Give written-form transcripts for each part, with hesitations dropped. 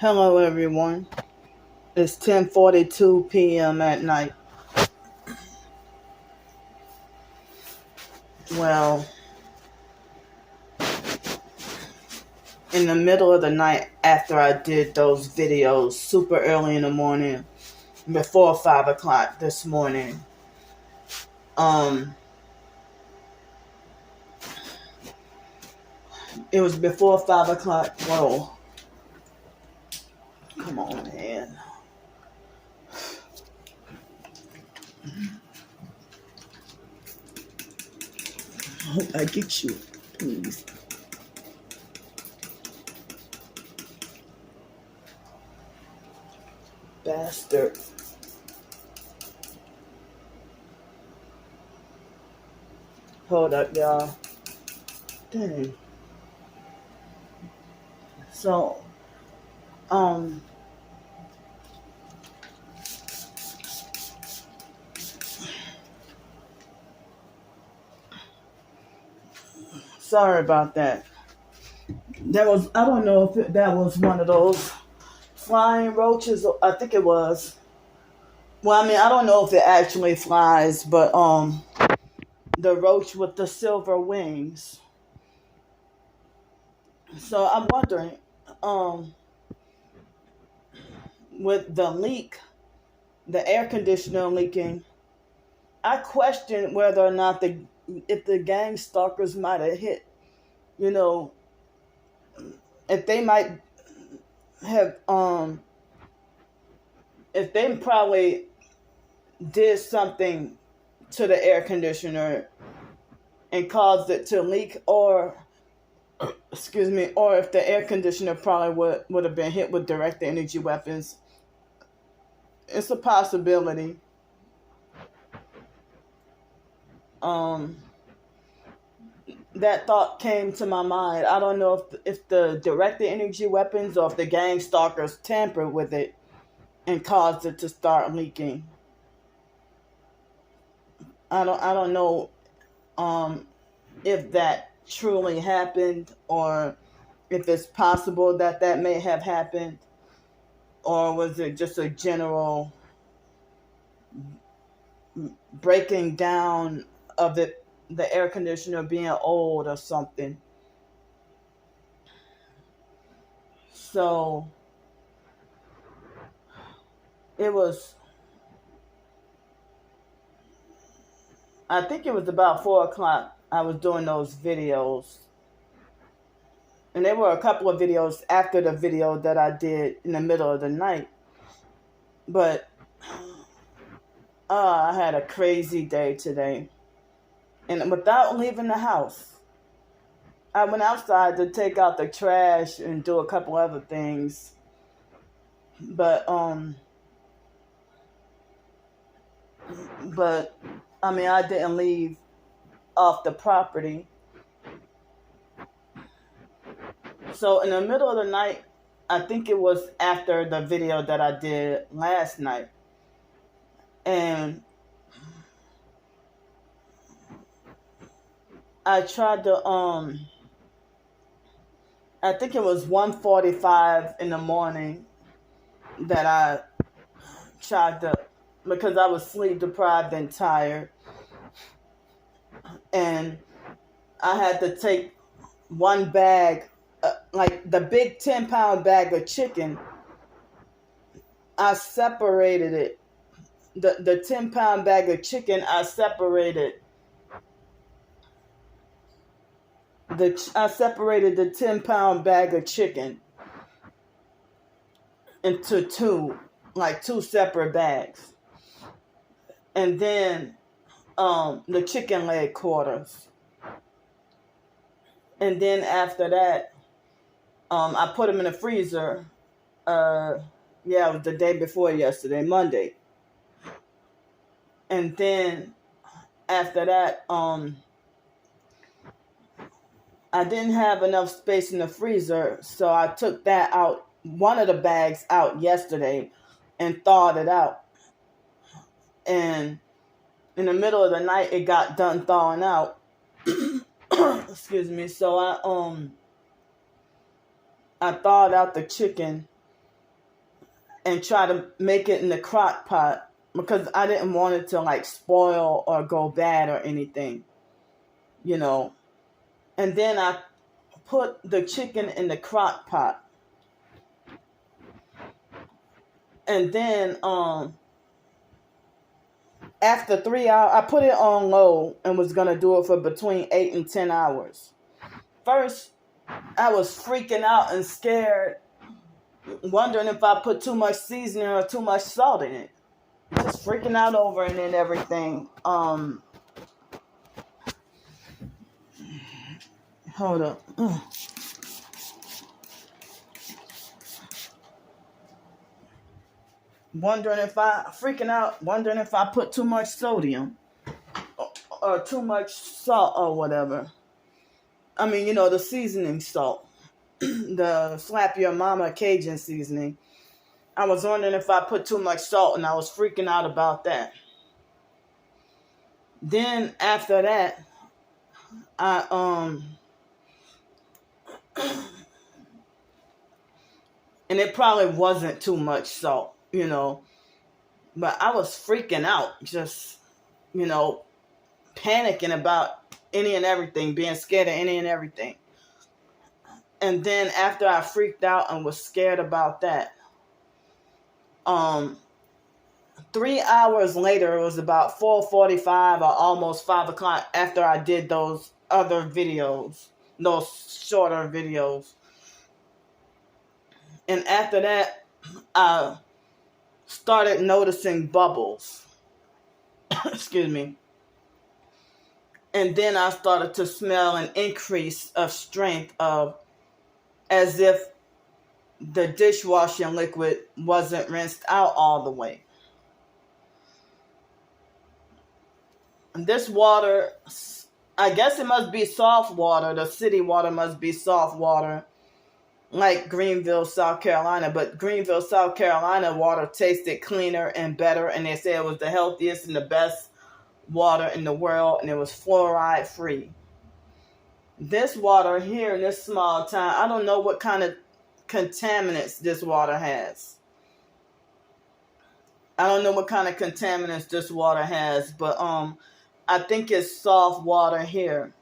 Hello everyone. It's 10:42 p.m. at night. Well, in the middle of the night after I did those videos super early in the morning, before 5 o'clock this morning, it was before 5 o'clock. Whoa. Come on, man. I hope I get you, please. Bastard. Hold up, y'all. Dang. So, sorry about that. I don't know if that was one of those flying roaches. I think it was. Well, I mean, I don't know if it actually flies, but the roach with the silver wings. So I'm wondering, with the leak, the air conditioner leaking, I question whether or not if the gang stalkers might have hit, if they might have, if they probably did something to the air conditioner and caused it to leak, or if the air conditioner probably would have been hit with direct energy weapons. It's a possibility. That thought came to my mind. I don't know if the direct energy weapons or if the gang stalkers tampered with it and caused it to start leaking. I don't know if that truly happened, or if it's possible that may have happened, or was it just a general breaking down of the air conditioner being old or something. So I think it was about 4 o'clock I was doing those videos. And there were a couple of videos after the video that I did in the middle of the night. But I had a crazy day today. And without leaving the house, I went outside to take out the trash and do a couple other things. But I mean, I didn't leave off the property. So in the middle of the night, I think it was after the video that I did last night, and I tried to I think it was 1:45 in the morning that I tried to, because I was sleep deprived and tired, and I had to take one bag, like the big 10-pound bag of chicken. I separated it. The 10-pound bag of chicken, I separated the 10-pound bag of chicken into two separate bags. And then the chicken leg quarters. And then after that, I put them in the freezer. It was the day before yesterday, Monday. And then after that, I didn't have enough space in the freezer, so I took that out, one of the bags out yesterday, and thawed it out. And in the middle of the night, it got done thawing out. Excuse me. So I thawed out the chicken, and try to make it in the crock pot because I didn't want it to like spoil or go bad or anything, you know. And then I put the chicken in the crock pot. And then after 3 hours, I put it on low and was gonna do it for between 8 and 10 hours. First, I was freaking out and scared, wondering if I put too much seasoning or too much salt in it. Just freaking out over it and everything. Hold up. Wondering if I put too much sodium or too much salt or whatever. I mean, you know, the seasoning salt, the slap your mama Cajun seasoning. I was wondering if I put too much salt, and I was freaking out about that. Then after that, I and it probably wasn't too much salt, you know, but I was freaking out, just, you know, panicking about any and everything, being scared of any and everything. And then after I freaked out and was scared about that, 3 hours later, it was about 4:45 or almost 5 o'clock after I did those other videos, those shorter videos. And after that, I started noticing bubbles. Excuse me. And then I started to smell an increase of strength of as if the dishwashing liquid wasn't rinsed out all the way. And this water, I guess it must be soft water. The city water must be soft water, like Greenville, South Carolina. But Greenville, South Carolina water tasted cleaner and better. And they said it was the healthiest and the best water in the world. And it was fluoride free. This water here in this small town, I don't know what kind of contaminants this water has. I don't know what kind of contaminants this water has, but I think it's soft water here.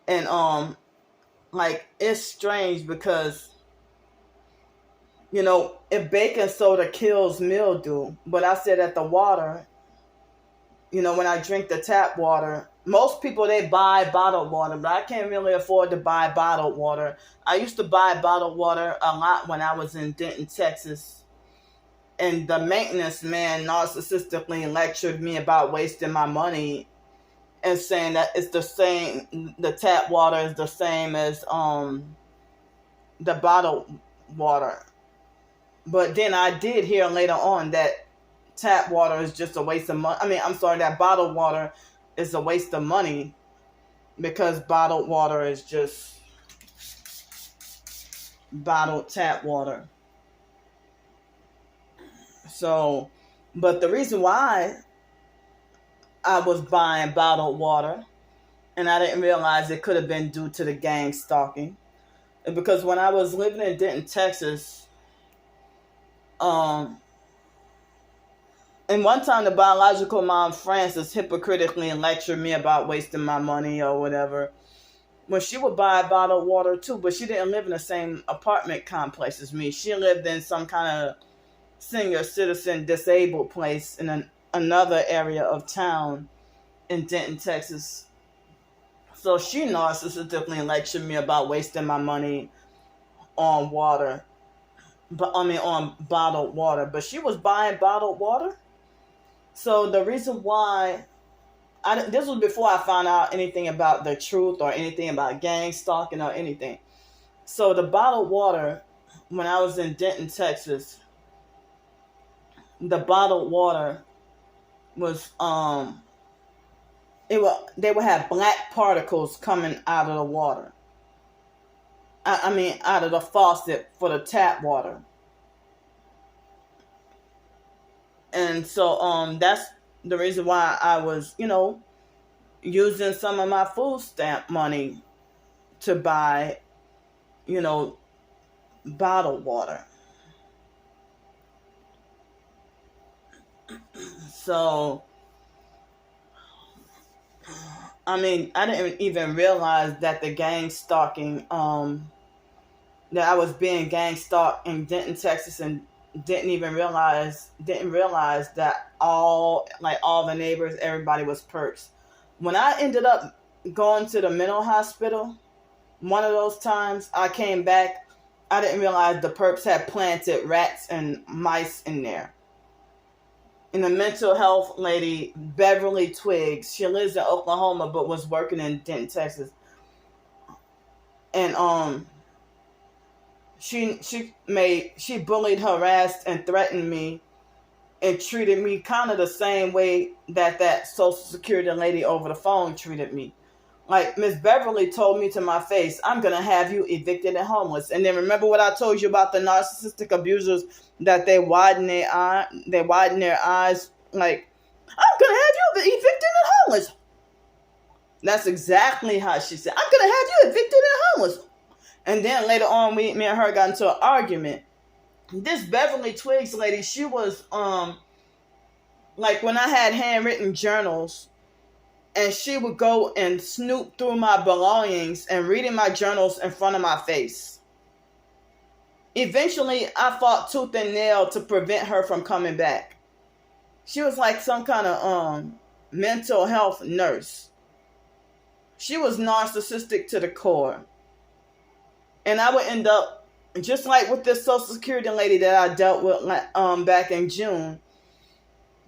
And like it's strange because, you know, if baking soda kills mildew, but I said that the water, you know, when I drink the tap water, most people, they buy bottled water, but I can't really afford to buy bottled water. I used to buy bottled water a lot when I was in Denton, Texas. And the maintenance man narcissistically lectured me about wasting my money and saying that it's the same, the tap water is the same as the bottled water. But then I did hear later on that tap water is just a waste of money. I mean, I'm sorry, that bottled water is a waste of money because bottled water is just bottled tap water. So, but the reason why I was buying bottled water and I didn't realize it could have been due to the gang stalking is because when I was living in Denton, Texas, and one time the biological mom, Frances, hypocritically lectured me about wasting my money or whatever. When she would buy bottled water too, but she didn't live in the same apartment complex as me. She lived in some kind of senior citizen disabled place in another area of town in Denton, Texas. So she narcissistically lectured me about wasting my money on water. But I mean on bottled water. But she was buying bottled water. So the reason why this was before I found out anything about the truth or anything about gang stalking or anything. So the bottled water, when I was in Denton, Texas, the bottled water was they would have black particles coming out of the water. I mean out of the faucet for the tap water. And so that's the reason why I was, you know, using some of my food stamp money to buy, you know, bottled water. So, I mean, I didn't even realize that the gang stalking, that I was being gang stalked in Denton, Texas, and didn't realize that all the neighbors, everybody was perps. When I ended up going to the mental hospital, one of those times I came back, I didn't realize the perps had planted rats and mice in there. And the mental health lady, Beverly Twiggs, she lives in Oklahoma but was working in Denton, Texas. And she bullied, harassed, and threatened me, and treated me kind of the same way that Social Security lady over the phone treated me. Like, Miss Beverly told me to my face, "I'm gonna have you evicted and homeless." And then remember what I told you about the narcissistic abusers, that they widen their eyes, like, "I'm gonna have you evicted and homeless." That's exactly how she said, "I'm gonna have you evicted and homeless." And then later on, me and her got into an argument. This Beverly Twiggs lady, she was like, when I had handwritten journals, and she would go and snoop through my belongings and reading my journals in front of my face. Eventually, I fought tooth and nail to prevent her from coming back. She was like some kind of mental health nurse. She was narcissistic to the core. And I would end up, just like with this Social Security lady that I dealt with back in June,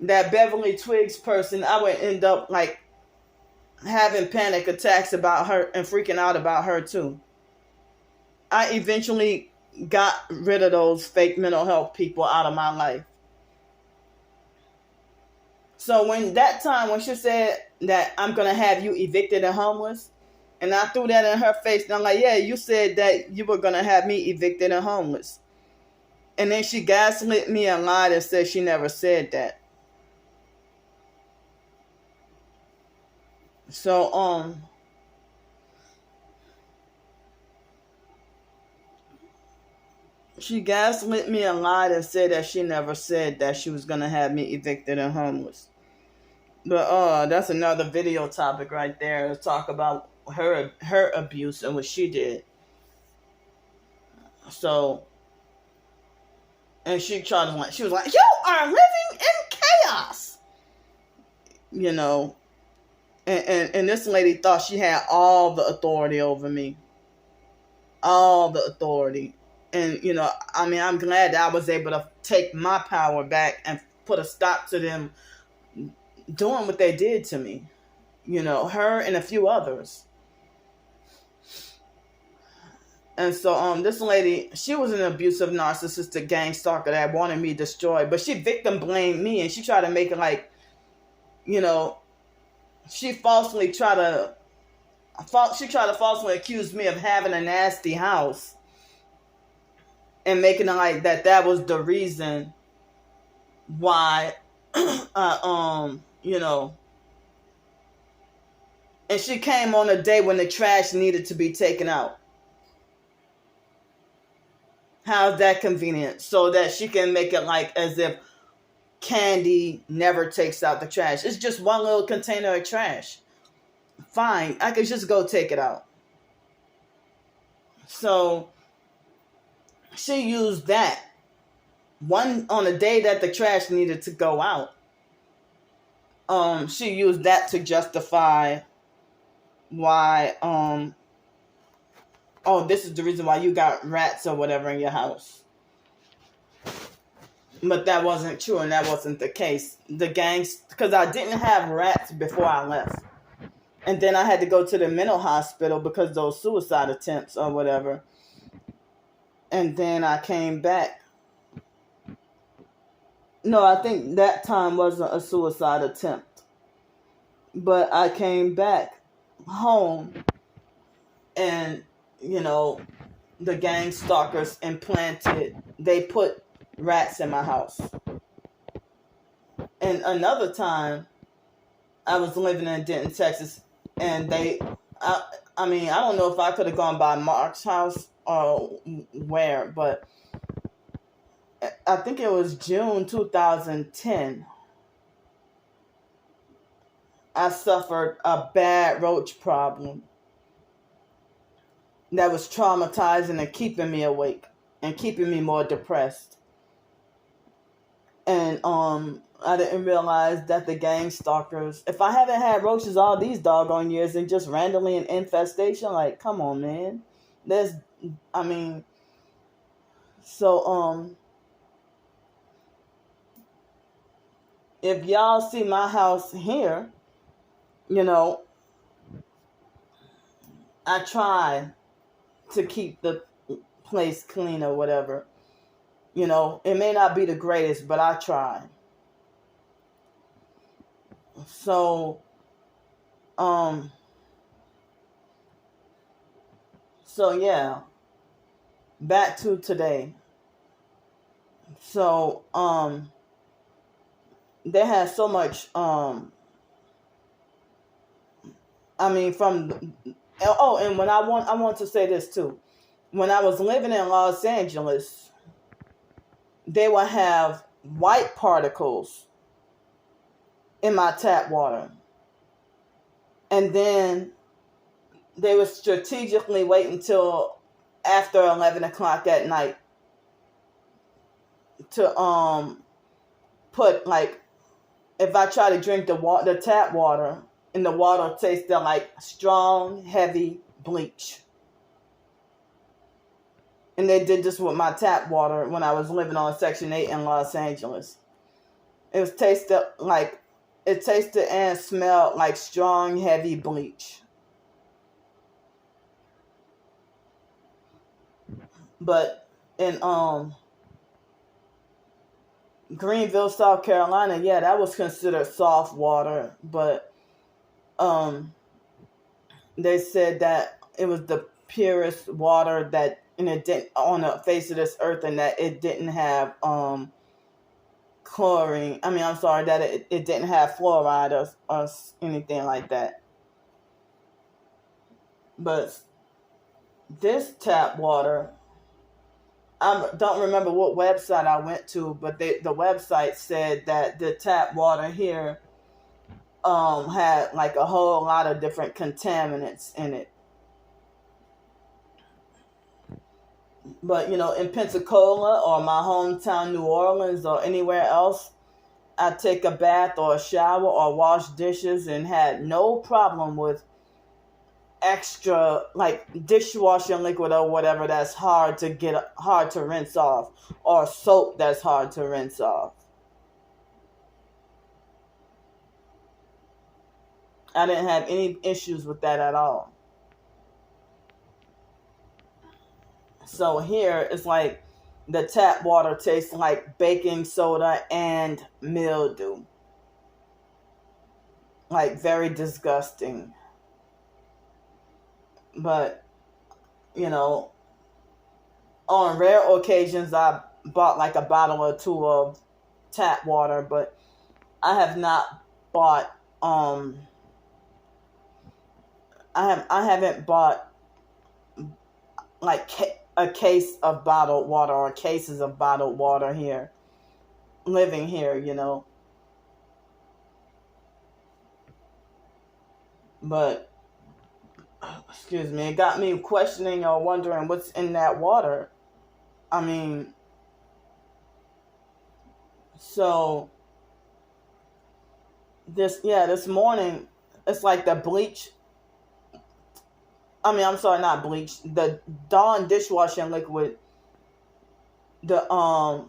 that Beverly Twiggs person, I would end up like having panic attacks about her and freaking out about her too. I eventually got rid of those fake mental health people out of my life. So when she said that I'm going to have you evicted and homeless, and I threw that in her face, and I'm like, "Yeah, you said that you were going to have me evicted and homeless." And then she gaslit me and lied and said she never said that. So, she gaslit me and lied and said that she never said that she was going to have me evicted and homeless. But that's another video topic right there, to talk about her abuse and what she did. So, and she was like, "You are living in chaos." You know, and this lady thought she had all the authority over me. All the authority. And, you know, I mean, I'm glad that I was able to take my power back and put a stop to them doing what they did to me. You know, her and a few others. And so this lady, she was an abusive, narcissistic gang stalker that wanted me destroyed. But she victim blamed me, and she tried to make it like, you know, she tried to falsely accuse me of having a nasty house, and making it like that was the reason why, you know. And she came on a day when the trash needed to be taken out. How's that convenient? So that she can make it like as if Candy never takes out the trash. It's just one little container of trash. Fine, I could just go take it out. So she used that one on a day that the trash needed to go out. She used that to justify why, this is the reason why you got rats or whatever in your house. But that wasn't true, and that wasn't the case. The gangs, because I didn't have rats before I left. And then I had to go to the mental hospital because those suicide attempts or whatever. And then I came back. No, I think that time wasn't a suicide attempt. But I came back home, and, you know, the gang stalkers they put rats in my house. And another time, I was living in Denton, Texas, and I don't know if I could have gone by Mark's house or where, but I think it was June 2010. I suffered a bad roach problem that was traumatizing and keeping me awake and keeping me more depressed. And I didn't realize that the gang stalkers, if I haven't had roaches all these doggone years and just randomly an infestation, like, come on, man. There's, I mean, so if y'all see my house here, you know, I try to keep the place clean or whatever. You know, it may not be the greatest, but I try. So, um, so yeah, back to today. So, they had so much, I mean, from, oh, and when I want to say this too. When I was living in Los Angeles, they would have white particles in my tap water. And then they would strategically wait until after 11 o'clock at night to put, like, if I try to drink the tap water, and the water tasted like strong, heavy bleach. And they did this with my tap water when I was living on Section 8 in Los Angeles. It tasted and smelled like strong, heavy bleach. But in Greenville, South Carolina, yeah, that was considered soft water. But they said that it was the purest water that, and it didn't, on the face of this earth, and that it didn't have chlorine. I mean, I'm sorry, that it didn't have fluoride or anything like that. But this tap water, I don't remember what website I went to, but the website said that the tap water here had like a whole lot of different contaminants in it. But, you know, in Pensacola or my hometown, New Orleans, or anywhere else, I take a bath or a shower or wash dishes and had no problem with extra, like, dishwashing liquid or whatever that's hard to rinse off, or soap that's hard to rinse off. I didn't have any issues with that at all. So here it's like the tap water tastes like baking soda and mildew. Like, very disgusting. But, you know, on rare occasions I bought like a bottle or two of tap water, but I have not bought I haven't bought like a case of bottled water or cases of bottled water here, living here, you know. But, excuse me, it got me questioning or wondering what's in that water. I mean, so this morning, it's like the bleach. I mean, I'm sorry, not bleach. The Dawn dishwashing liquid. I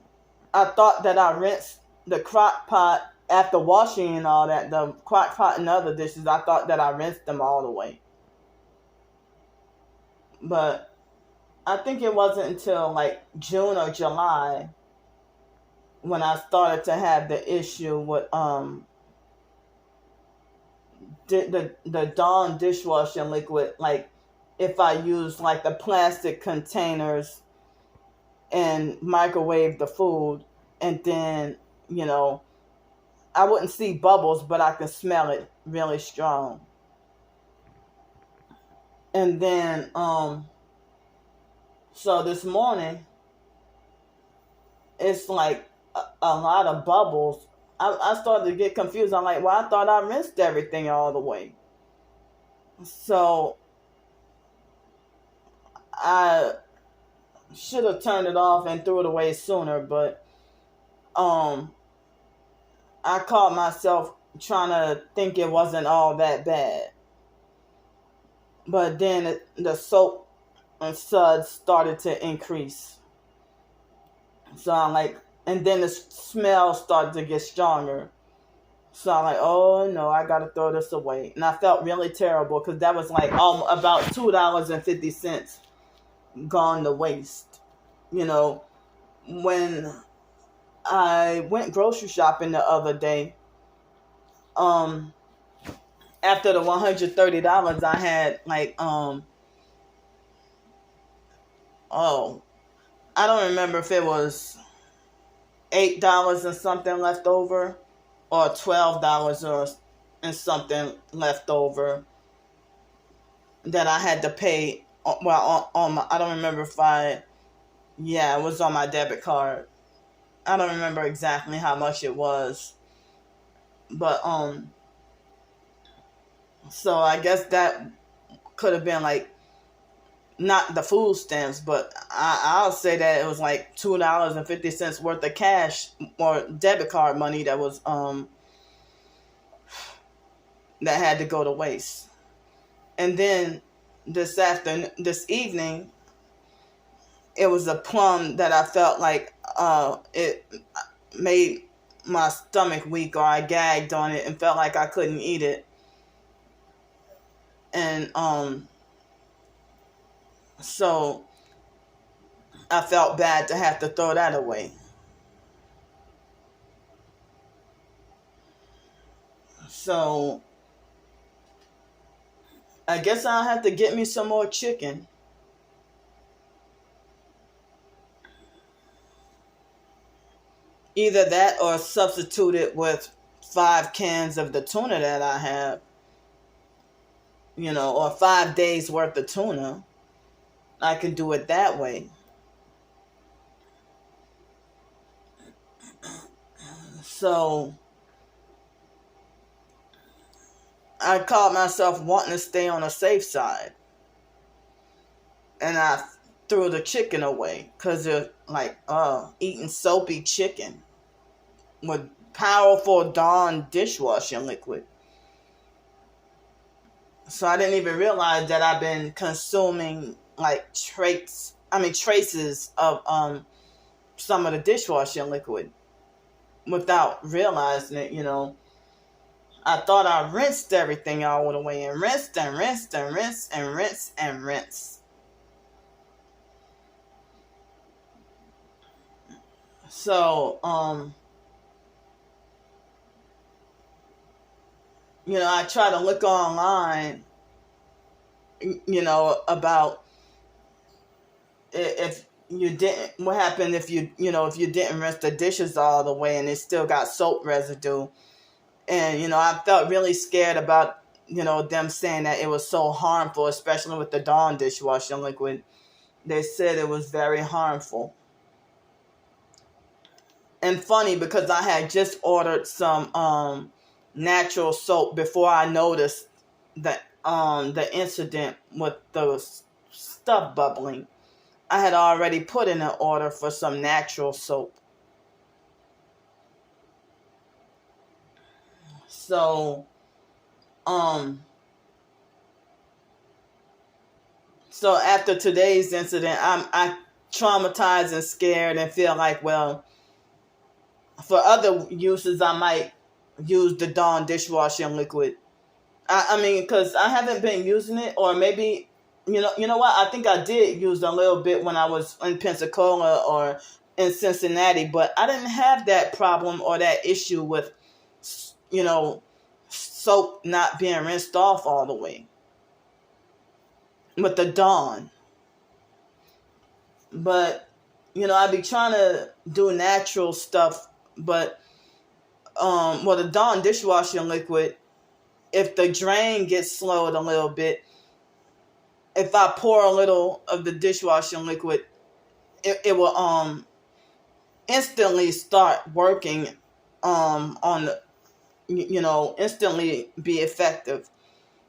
thought that I rinsed the crock pot after washing and all that. The crock pot and other dishes, I thought that I rinsed them all the way. But I think it wasn't until like June or July when I started to have the issue with the Dawn dishwashing liquid. Like, if I use like the plastic containers and microwave the food, and then, you know, I wouldn't see bubbles, but I could smell it really strong. And then so this morning it's like a lot of bubbles. I started to get confused. I'm like, well, I thought I rinsed everything all the way. So I should have turned it off and threw it away sooner, but um I caught myself trying to think it wasn't all that bad. But then the soap and suds started to increase. So I'm like, and then the smell started to get stronger. So I'm like, oh no, I gotta throw this away. And I felt really terrible because that was like about $2.50 gone to waste. You know, when I went grocery shopping the other day, after the $130, I had like oh, I don't remember if it was $8 and something left over, or $12 or and something left over that I had to pay. Well, on my, I don't remember if yeah, it was on my debit card. I don't remember exactly how much it was, but so I guess that could have been like, not the food stamps, but I'll say that it was like $2.50 worth of cash or debit card money that was that had to go to waste. And then this evening, it was a plum that I felt like it made my stomach weak, or I gagged on it and felt like I couldn't eat it. And so I felt bad to have to throw that away. So I guess I'll have to get me some more chicken. Either that or substitute it with 5 cans of the tuna that I have, or 5 days worth of tuna. I can do it that way. So I caught myself wanting to stay on the safe side. And I threw the chicken away because it's like, eating soapy chicken with powerful Dawn dishwashing liquid. So I didn't even realize that I've been consuming like traces of some of the dishwashing liquid without realizing it. I thought I rinsed everything all the way, and rinsed and rinsed and rinsed and rinsed and rinsed. So, I try to look online, about if you didn't, what happened if if you didn't rinse the dishes all the way and it still got soap residue. And, I felt really scared about, them saying that it was so harmful, especially with the Dawn dishwashing liquid. They said it was very harmful. And funny, because I had just ordered some natural soap before I noticed that the incident with the stuff bubbling. I had already put in an order for some natural soap. So, so after today's incident, I traumatized and scared and feel like, well, for other uses, I might use the Dawn dishwashing liquid. I mean, because I haven't been using it, or maybe, you know what? I think I did use a little bit when I was in Pensacola or in Cincinnati, but I didn't have that problem or that issue with, soap not being rinsed off all the way with the Dawn. But, I be trying to do natural stuff, but, the Dawn dishwashing liquid, if the drain gets slowed a little bit, if I pour a little of the dishwashing liquid, it will instantly start working on the, instantly be effective.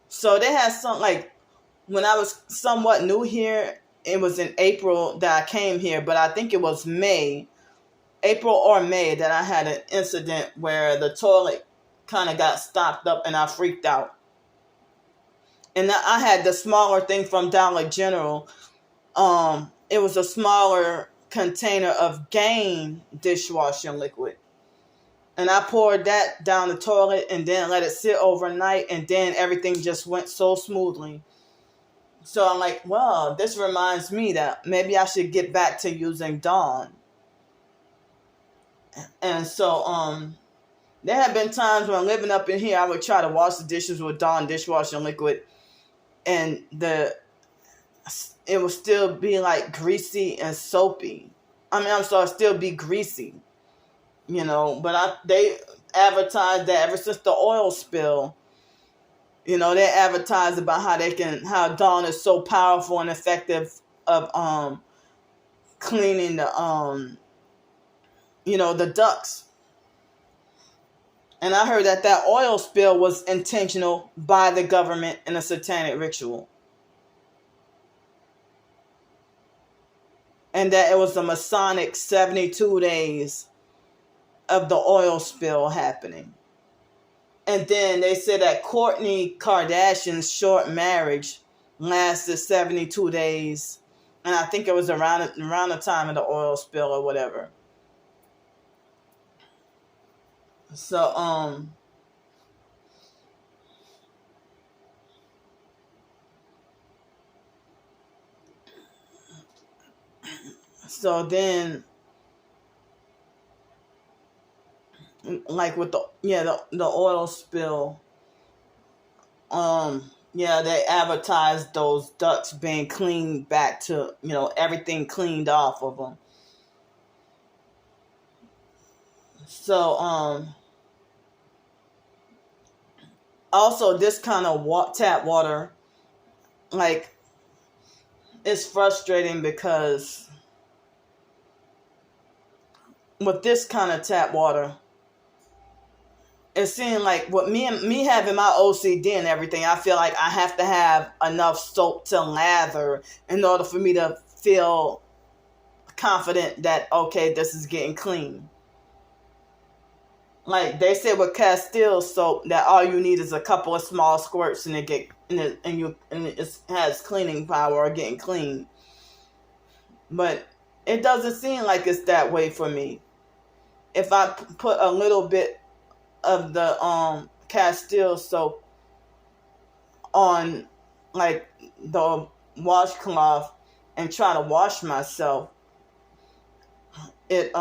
So they had some, like, when I was somewhat new here, it was in April that I came here, but I think it was April or May, that I had an incident where the toilet kind of got stopped up and I freaked out. And I had the smaller thing from Dollar General. It was a smaller container of Gain dishwashing liquid. And I poured that down the toilet and then let it sit overnight, and then everything just went so smoothly. So I'm like, well, this reminds me that maybe I should get back to using Dawn. And so there have been times when living up in here, I would try to wash the dishes with Dawn dishwashing liquid, and it would still be like greasy and soapy. I'm sorry, still be greasy, But they advertised that ever since the oil spill, they advertised about how Dawn is so powerful and effective of cleaning the ducts. And I heard that oil spill was intentional by the government in a satanic ritual. And that it was a Masonic 72 days of the oil spill happening. And then they said that Kourtney Kardashian's short marriage lasted 72 days. And I think it was around the time of the oil spill or whatever. So, so then, like with the oil spill, they advertised those ducts being cleaned back to, everything cleaned off of them. So, also this kind of tap water, like, it's frustrating because with this kind of tap water, it seemed like with me having my OCD and everything, I feel like I have to have enough soap to lather in order for me to feel confident that, okay, this is getting clean. Like they said with Castile soap, that all you need is a couple of small squirts and it has cleaning power or getting clean. But it doesn't seem like it's that way for me. If I put a little bit of the Castile soap on, like, the washcloth and try to wash myself, it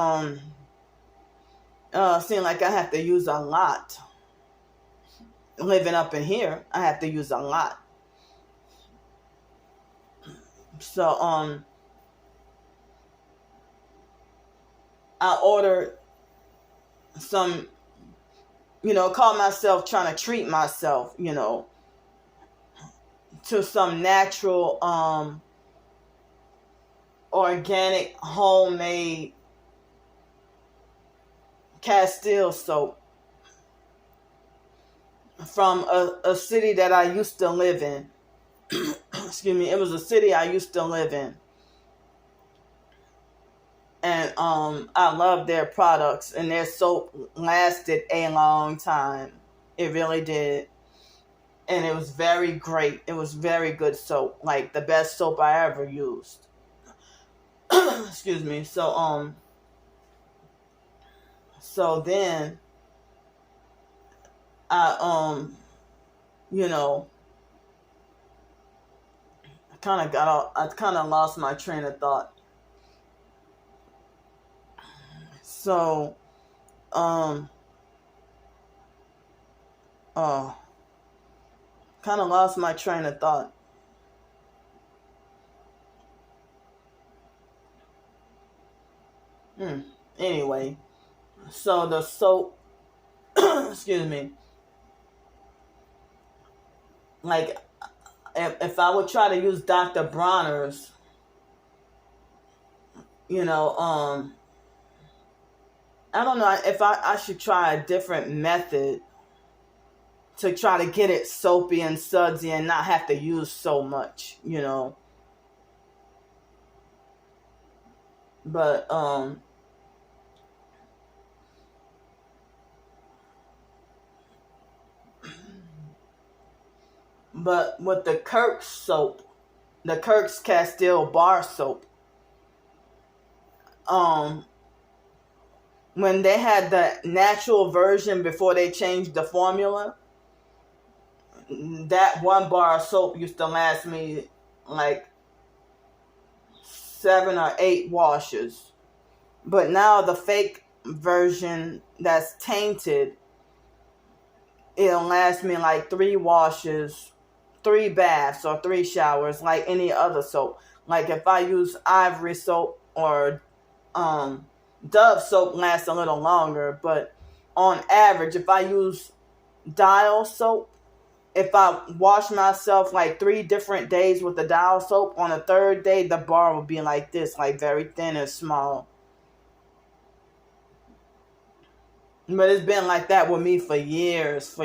seems like I have to use a lot. Living up in here, I have to use a lot. So I ordered some, call myself trying to treat myself, to some natural, organic, homemade Castile soap from a city that I used to live in. Excuse me, it was a city I used to live in. And I love their products, and their soap lasted a long time. It really did. And it was very great. It was very good soap, like the best soap I ever used. Excuse me. So then I I kind of lost my train of thought. So kind of lost my train of thought. Anyway, so the soap, excuse me, like, if I would try to use Dr. Bronner's, I don't know if I should try a different method to try to get it soapy and sudsy and not have to use so much, But with the Kirk's soap, the Kirk's Castile bar soap, um when they had the natural version before they changed the formula, that one bar of soap used to last me like 7 or 8 washes. But now the fake version that's tainted, it'll last me like 3 washes, 3 baths, or 3 showers, like any other soap. Like if I use Ivory soap or Dove soap, lasts a little longer. But on average, if I use Dial soap, if I wash myself like 3 different days with the Dial soap, on the 3rd day, the bar will be like this, like very thin and small. But it's been like that with me for years,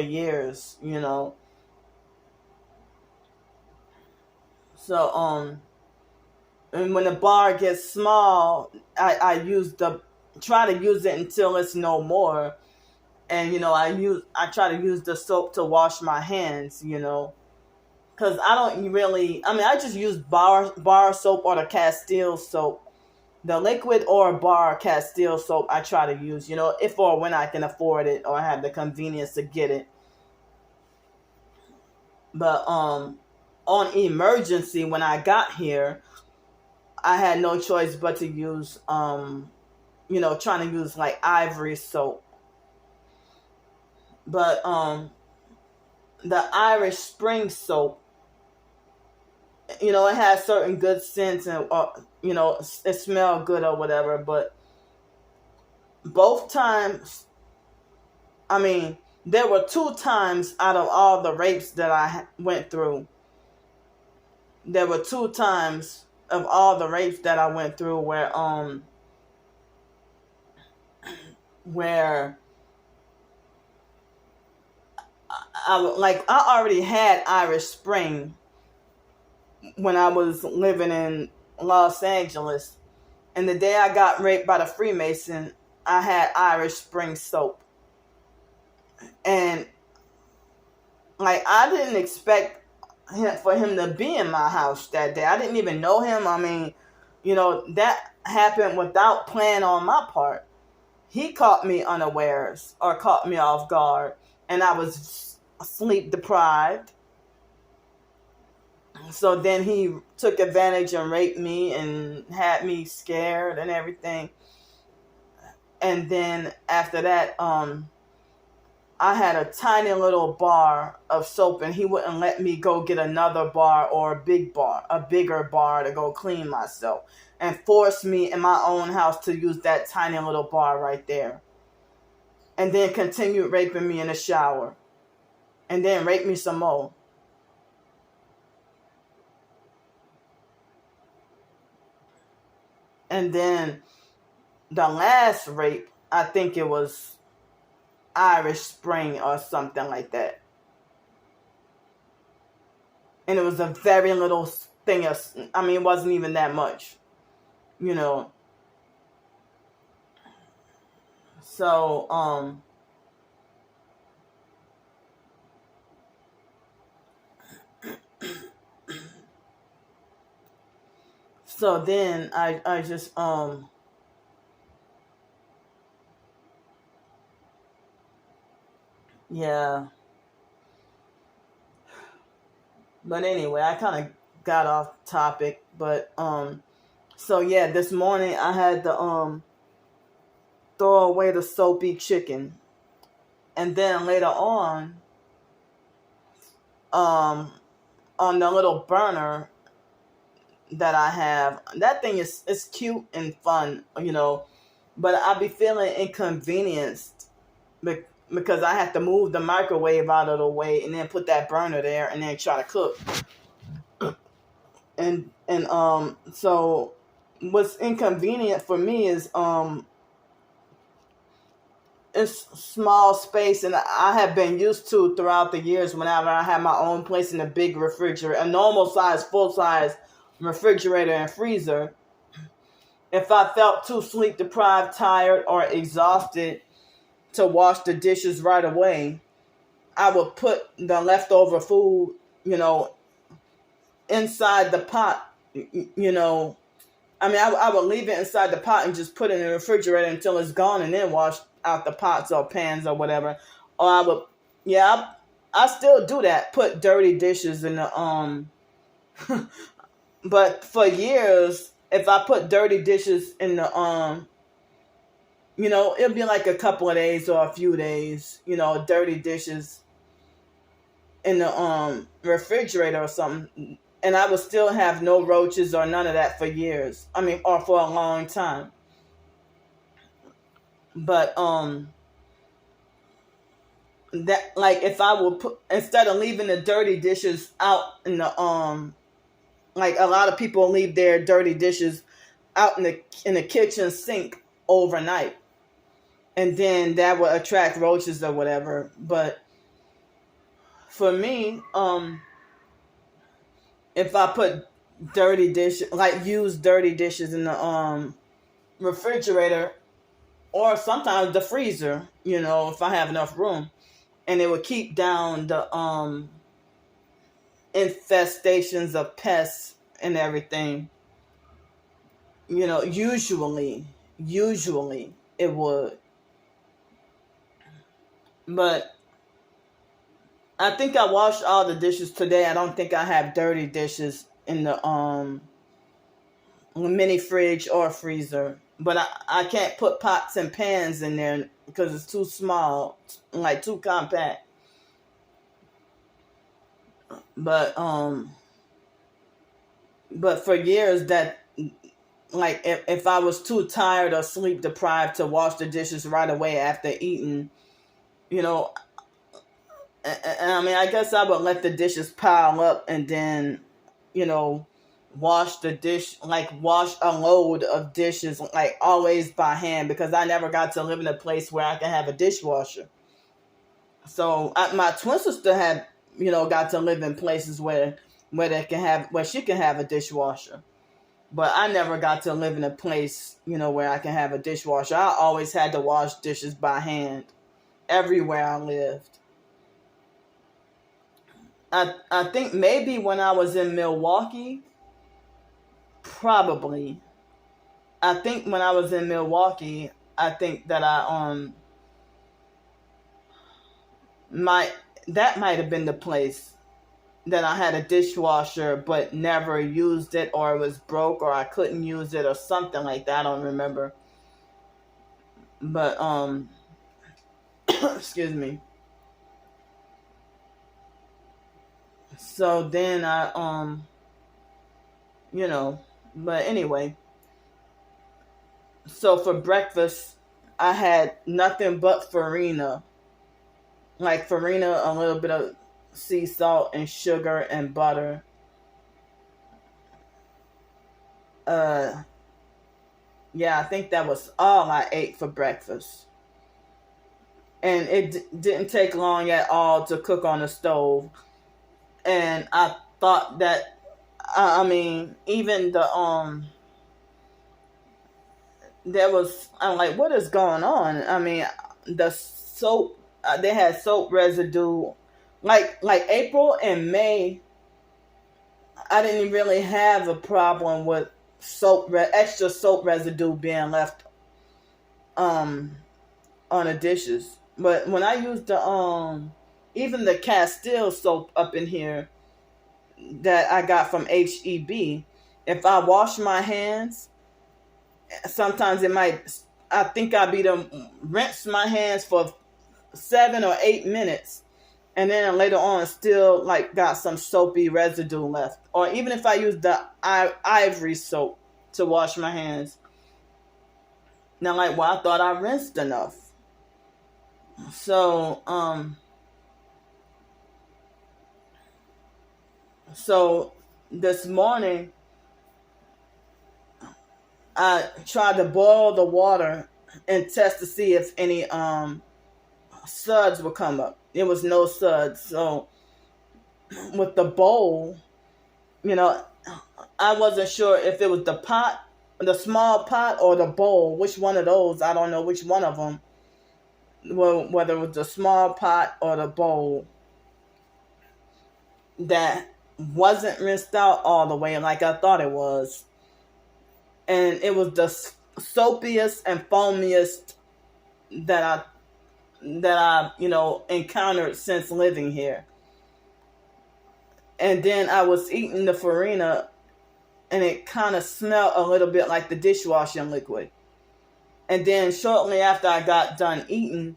So, and when the bar gets small, I try to use it until it's no more. And, I try to use the soap to wash my hands, because I don't really, I just use bar soap or the Castile soap. The liquid or bar Castile soap I try to use, if or when I can afford it or have the convenience to get it. But on emergency, when I got here, I had no choice but to use, trying to use like Ivory soap. But the Irish Spring soap, it has certain good scents and, it smells good or whatever. But both times, there were 2 times out of all the rapes that I went through. There were 2 times of all the rapes that I went through where I already had Irish Spring when I was living in Los Angeles. And the day I got raped by the Freemason, I had Irish Spring soap. And I didn't expect for him to be in my house that day. I didn't even know him. That happened without plan on my part. He caught me unawares or caught me off guard, and I was sleep deprived. So then he took advantage and raped me and had me scared and everything. And then after that, I had a tiny little bar of soap, and he wouldn't let me go get another bar or a bigger bar to go clean myself, and forced me in my own house to use that tiny little bar right there. And then continued raping me in the shower, and then raped me some more. And then the last rape, I think it was Irish Spring or something like that. And it was a very little thing it wasn't even that much, So, so then I just, yeah. But anyway, I kind of got off topic. But, so yeah, this morning I had to, throw away the soapy chicken. And then later on the little burner that I have, that thing is cute and fun, but I be feeling inconvenienced because I have to move the microwave out of the way and then put that burner there and then try to cook. And so what's inconvenient for me is it's small space, and I have been used to throughout the years whenever I have my own place in a big refrigerator, a normal size, full size refrigerator and freezer. If I felt too sleep deprived, tired, or exhausted to wash the dishes right away, I would put the leftover food, inside the pot, I would leave it inside the pot and just put it in the refrigerator until it's gone, and then wash out the pots or pans or whatever. Or I still do that. Put dirty dishes in the But for years, if I put dirty dishes in the it'll be like a couple of days or a few days, dirty dishes in the refrigerator or something, and I would still have no roaches or none of that for years. Or for a long time. But that, like, if I would put, instead of leaving the dirty dishes out in the like, a lot of people leave their dirty dishes out in the kitchen sink overnight, and then that would attract roaches or whatever. But for me, if I put dirty dishes, like use dirty dishes in the refrigerator, or sometimes the freezer, if I have enough room, and it would keep down the infestations of pests and everything. Usually it would. But I think I washed all the dishes today. I don't think I have dirty dishes in the mini fridge or freezer. But I can't put pots and pans in there because it's too small, like too compact. But for years, that, like, if I was too tired or sleep deprived to wash the dishes right away after eating, I guess I would let the dishes pile up and then, wash a load of dishes, like, always by hand, because I never got to live in a place where I can have a dishwasher. So my twin sister had, got to live in places where she can have a dishwasher. But I never got to live in a place, where I can have a dishwasher. I always had to wash dishes by hand everywhere I lived. I think maybe when I was in Milwaukee, probably. I think when I was in Milwaukee, I think that that might have been the place that I had a dishwasher but never used it, or it was broke, or I couldn't use it, or something like that. I don't remember. But excuse me. So then but anyway. So for breakfast, I had nothing but farina. Like farina, a little bit of sea salt and sugar and butter. Yeah, I think that was all I ate for breakfast. And it didn't take long at all to cook on the stove. And I thought that, even I'm like, what is going on? The soap, they had soap residue. Like April and May, I didn't really have a problem with extra soap residue being left on the dishes. But when I used the even the Castile soap up in here that I got from HEB, if I wash my hands, sometimes I think I'll be to rinse my hands for 7 or 8 minutes, and then later on still, like, got some soapy residue left. Or even if I use the ivory soap to wash my hands, now, like, well, I thought I rinsed enough. So this morning, I tried to boil the water and test to see if any suds would come up. It was no suds. So with the bowl, I wasn't sure if it was the pot, the small pot, or the bowl. Which one of those? I don't know which one of them. Well, whether it was the small pot or the bowl that wasn't rinsed out all the way like I thought it was. And it was the soapiest and foamiest that I encountered since living here. And then I was eating the farina, and it kind of smelled a little bit like the dishwashing liquid. And then shortly after I got done eating,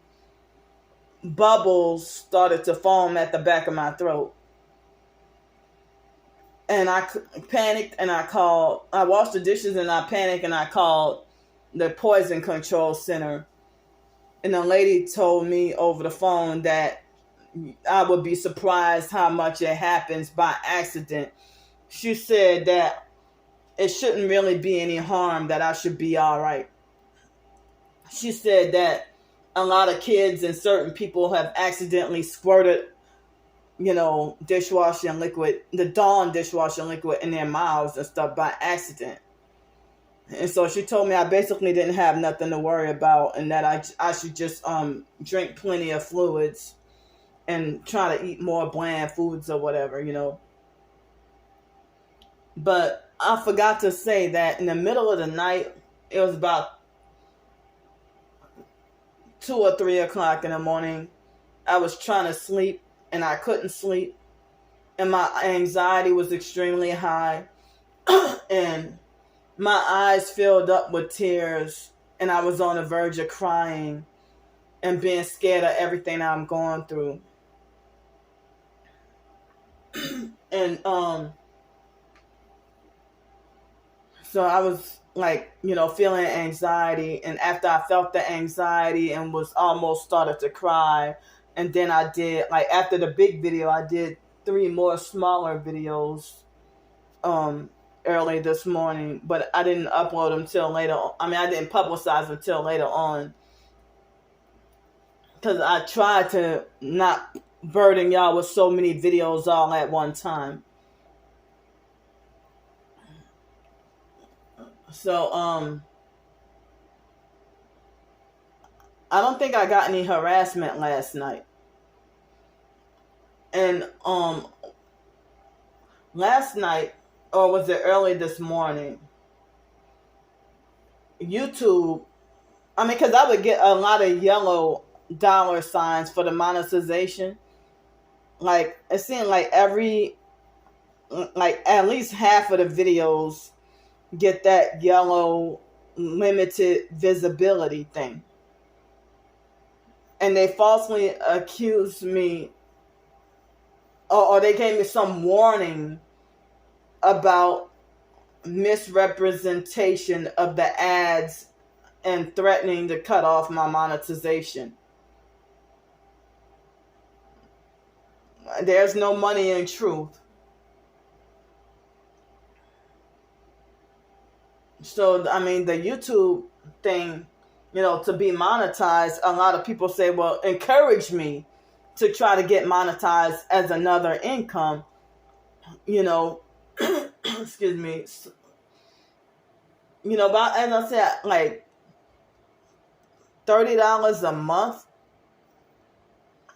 bubbles started to foam at the back of my throat. And I panicked, and I washed the dishes, and I panicked, and I called the poison control center. And the lady told me over the phone that I would be surprised how much it happens by accident. She said that it shouldn't really be any harm, that I should be all right. She said that a lot of kids and certain people have accidentally squirted, dishwashing liquid, the Dawn dishwashing liquid in their mouths and stuff by accident. And so she told me I basically didn't have nothing to worry about, and that I should just drink plenty of fluids and try to eat more bland foods or whatever, But I forgot to say that in the middle of the night, it was about 2 or 3 o'clock in the morning, I was trying to sleep and I couldn't sleep, and my anxiety was extremely high, and my eyes filled up with tears, and I was on the verge of crying and being scared of everything I'm going through. And so I was like, feeling anxiety, and after I felt the anxiety and was almost started to cry, and then I did, like, after the big video, I did 3 more smaller videos early this morning, but I didn't upload them till later. I didn't publicize them till later on, because I tried to not burden y'all with so many videos all at one time. So, I don't think I got any harassment last night. And, last night, or was it early this morning, YouTube, because I would get a lot of yellow dollar signs for the monetization. Like, it seemed like at least half of the videos get that yellow limited visibility thing. And they falsely accused me, or they gave me some warning about misrepresentation of the ads and threatening to cut off my monetization. There's no money in truth. So, the YouTube thing, to be monetized, a lot of people say, well, encourage me to try to get monetized as another income, excuse me, but as I said, like $30 a month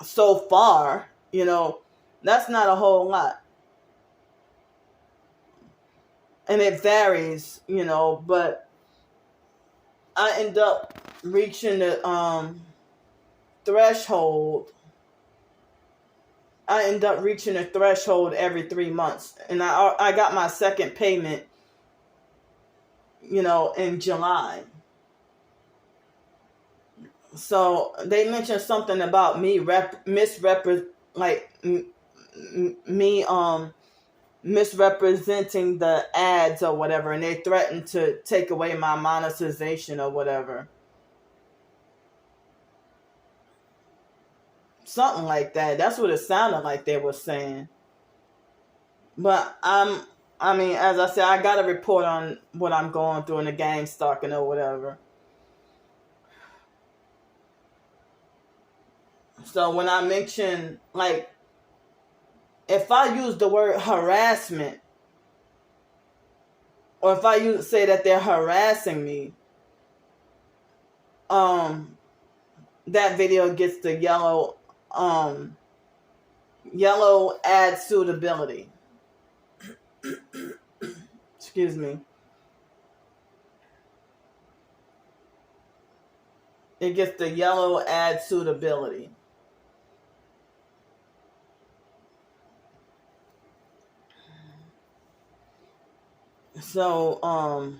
so far, that's not a whole lot. And it varies, but I end up reaching the threshold. I end up reaching a threshold every 3 months. And I got my second payment, in July. So they mentioned something about me misrepresenting the ads or whatever, and they threatened to take away my monetization or whatever. Something like that. That's what it sounded like they were saying. But as I said, I got to report on what I'm going through in the gang stalking or whatever. So when I mention, like, if I use the word harassment, or if I say that they're harassing me, that video gets the yellow ad suitability. Excuse me. It gets the yellow ad suitability. So,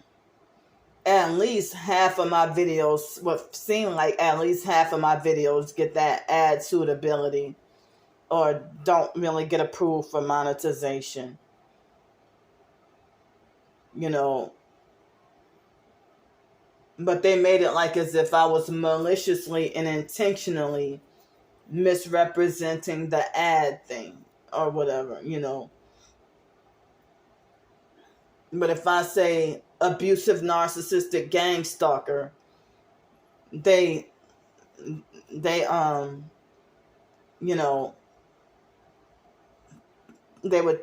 at least half of my videos, what seem like at least half of my videos get that ad suitability or don't really get approved for monetization. You know, but they made it like as if I was maliciously and intentionally misrepresenting the ad thing or whatever, you know. But if I say abusive narcissistic gang stalker, they you know, they would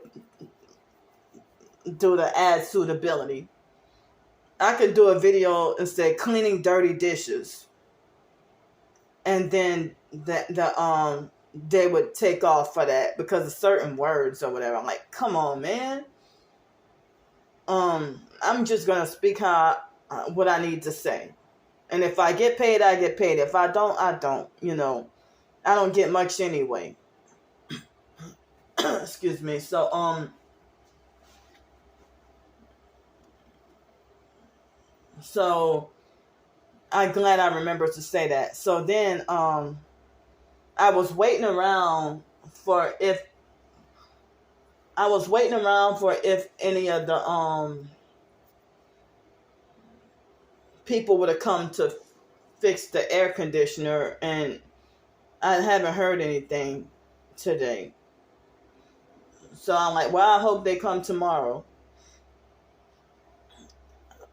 do the ad suitability. I could do a video and say cleaning dirty dishes, and then they would take off for that because of certain words or whatever. I'm like, come on, man. I'm just gonna speak what I need to say, and if I get paid, I get paid. If I don't, I don't. You know, I don't get much anyway. Excuse me. So I'm glad I remembered to say that. So then I was waiting around for if any of the people would have come to fix the air conditioner, and I haven't heard anything today. So I'm like, well, I hope they come tomorrow.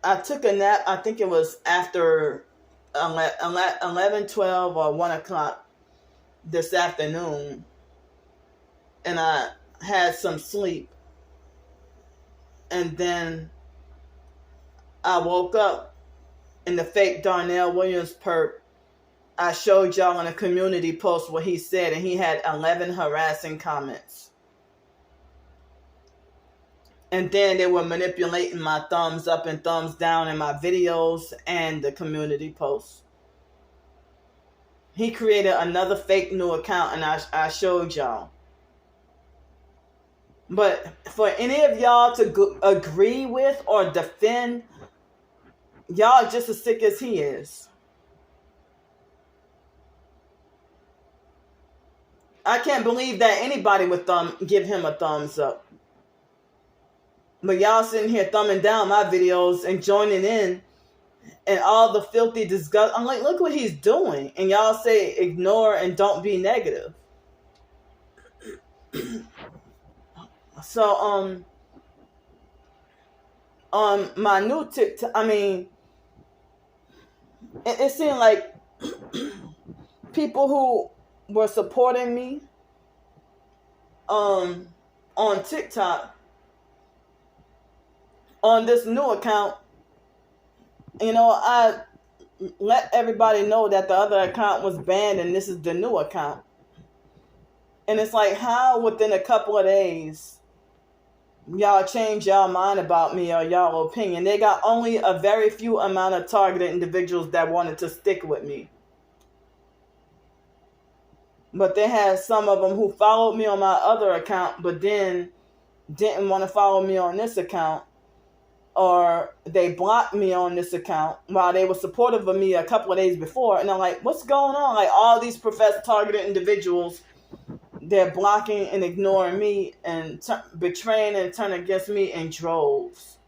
I took a nap. I think it was after 11, 12, or 1 o'clock this afternoon. And I had some sleep. And then I woke up in the fake Darnell Williams perp. I showed y'all in a community post what he said, and he had 11 harassing comments. And then they were manipulating my thumbs up and thumbs down in my videos and the community posts. He created another fake new account, and I showed y'all. But for any of y'all to agree with or defend, y'all just as sick as he is. I can't believe that anybody would give him a thumbs up. But y'all sitting here thumbing down my videos and joining in and all the filthy disgust. I'm like, look what he's doing. And y'all say ignore and don't be negative. So, on my new TikTok, I mean, it seemed like people who were supporting me on TikTok on this new account, you know, I let everybody know that the other account was banned and this is the new account. And it's like, how within a couple of days y'all change y'all mind about me or y'all opinion? They got only a very few amount of targeted individuals that wanted to stick with me. But they had some of them who followed me on my other account, but then didn't want to follow me on this account. Or they blocked me on this account while they were supportive of me a couple of days before. And I'm like, what's going on? Like, all these professed targeted individuals, they're blocking and ignoring me and betraying and turning against me in droves.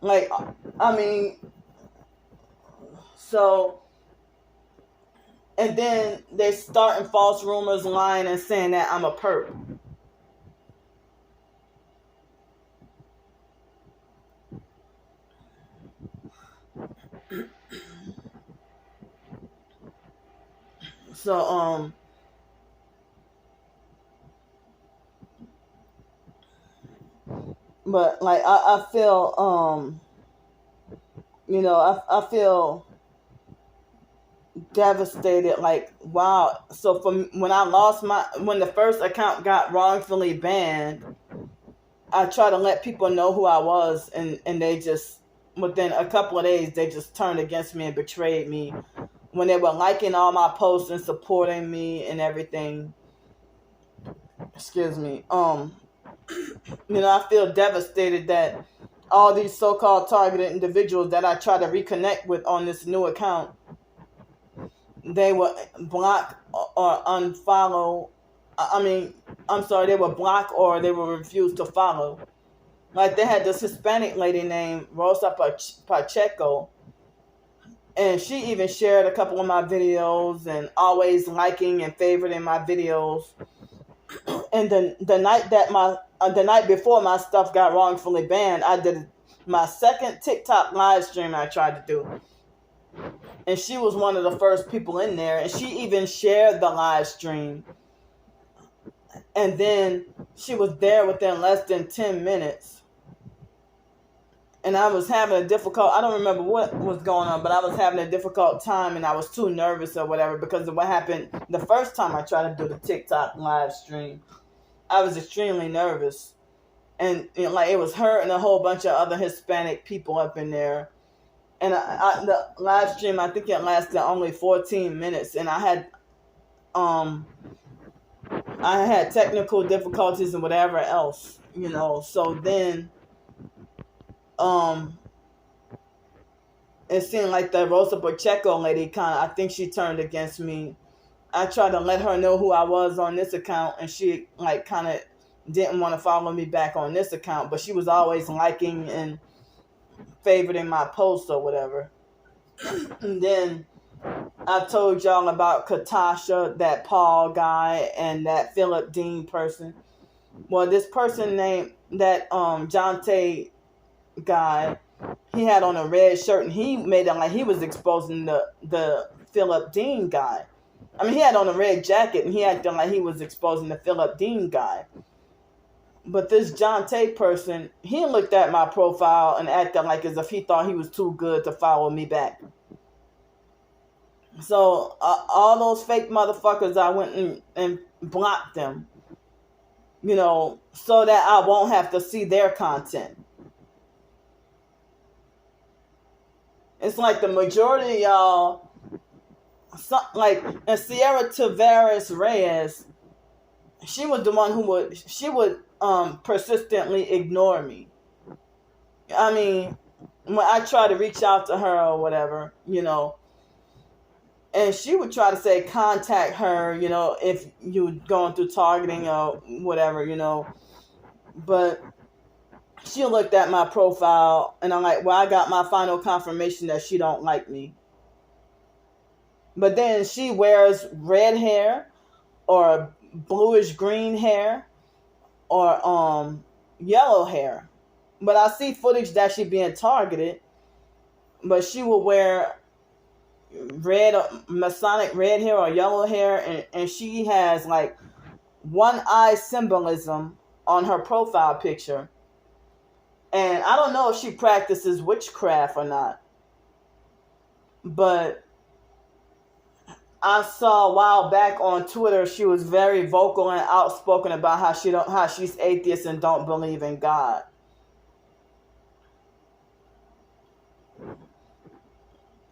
Like, I mean, so, and then they starting false rumors, lying and saying that I'm a perp. So but like I feel I feel devastated. Like, wow. So when the first account got wrongfully banned, I try to let people know who I was, and they just, within a couple of days, they just turned against me and betrayed me when they were liking all my posts and supporting me and everything. Excuse me. I feel devastated that all these so-called targeted individuals that I try to reconnect with on this new account, they were block or unfollow. I'm sorry, they were block or they were refused to follow. Like, they had this Hispanic lady named Rosa Pacheco, and she even shared a couple of my videos and always liking and favoriting my videos. And the night before my stuff got wrongfully banned, I did my second TikTok live stream I tried to do. And she was one of the first people in there, and she even shared the live stream. And then she was there within less than 10 minutes. And I was having a difficult, I don't remember what was going on, but I was having a difficult time, and I was too nervous or whatever because of what happened the first time I tried to do the TikTok live stream. I was extremely nervous. And it was her and a whole bunch of other Hispanic people up in there. And the live stream, I think it lasted only 14 minutes. And I had technical difficulties and whatever else, So then it seemed like the Rosa Pacheco lady I think she turned against me. I tried to let her know who I was on this account, and she kind of didn't want to follow me back on this account, but she was always liking and favoriting my posts or whatever. And then I told y'all about Katasha, that Paul guy, and that Philip Dean person. Well, this person named that Jonte guy, he had on a red shirt, and he made it like he was exposing the Philip Dean guy. He had on a red jacket, and he acted like he was exposing the Philip Dean guy. But this Jonte person, he looked at my profile and acted like as if he thought he was too good to follow me back. So all those fake motherfuckers, I went and blocked them, so that I won't have to see their content. It's like the majority of y'all, and Sierra Tavares Reyes, she was the one who would persistently ignore me. When I try to reach out to her or whatever, and she would try to say contact her, if you're going through targeting or whatever, but she looked at my profile, and I'm like, well, I got my final confirmation that she don't like me. But then she wears red hair or bluish green hair or yellow hair. But I see footage that she being targeted, but she will wear Masonic red hair or yellow hair, and she has like one eye symbolism on her profile picture. And I don't know if she practices witchcraft or not, but I saw a while back on Twitter she was very vocal and outspoken about how she's atheist and don't believe in God.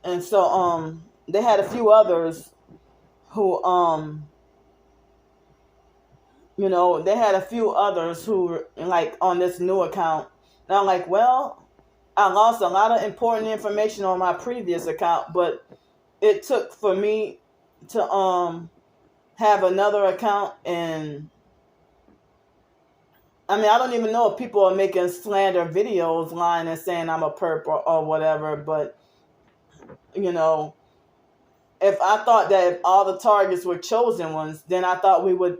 And so they had a few others who like on this new account. And I'm like, well, I lost a lot of important information on my previous account, but it took for me to have another account, and I don't even know if people are making slander videos lying and saying I'm a perp or whatever, but if I thought that if all the targets were chosen ones, then I thought we would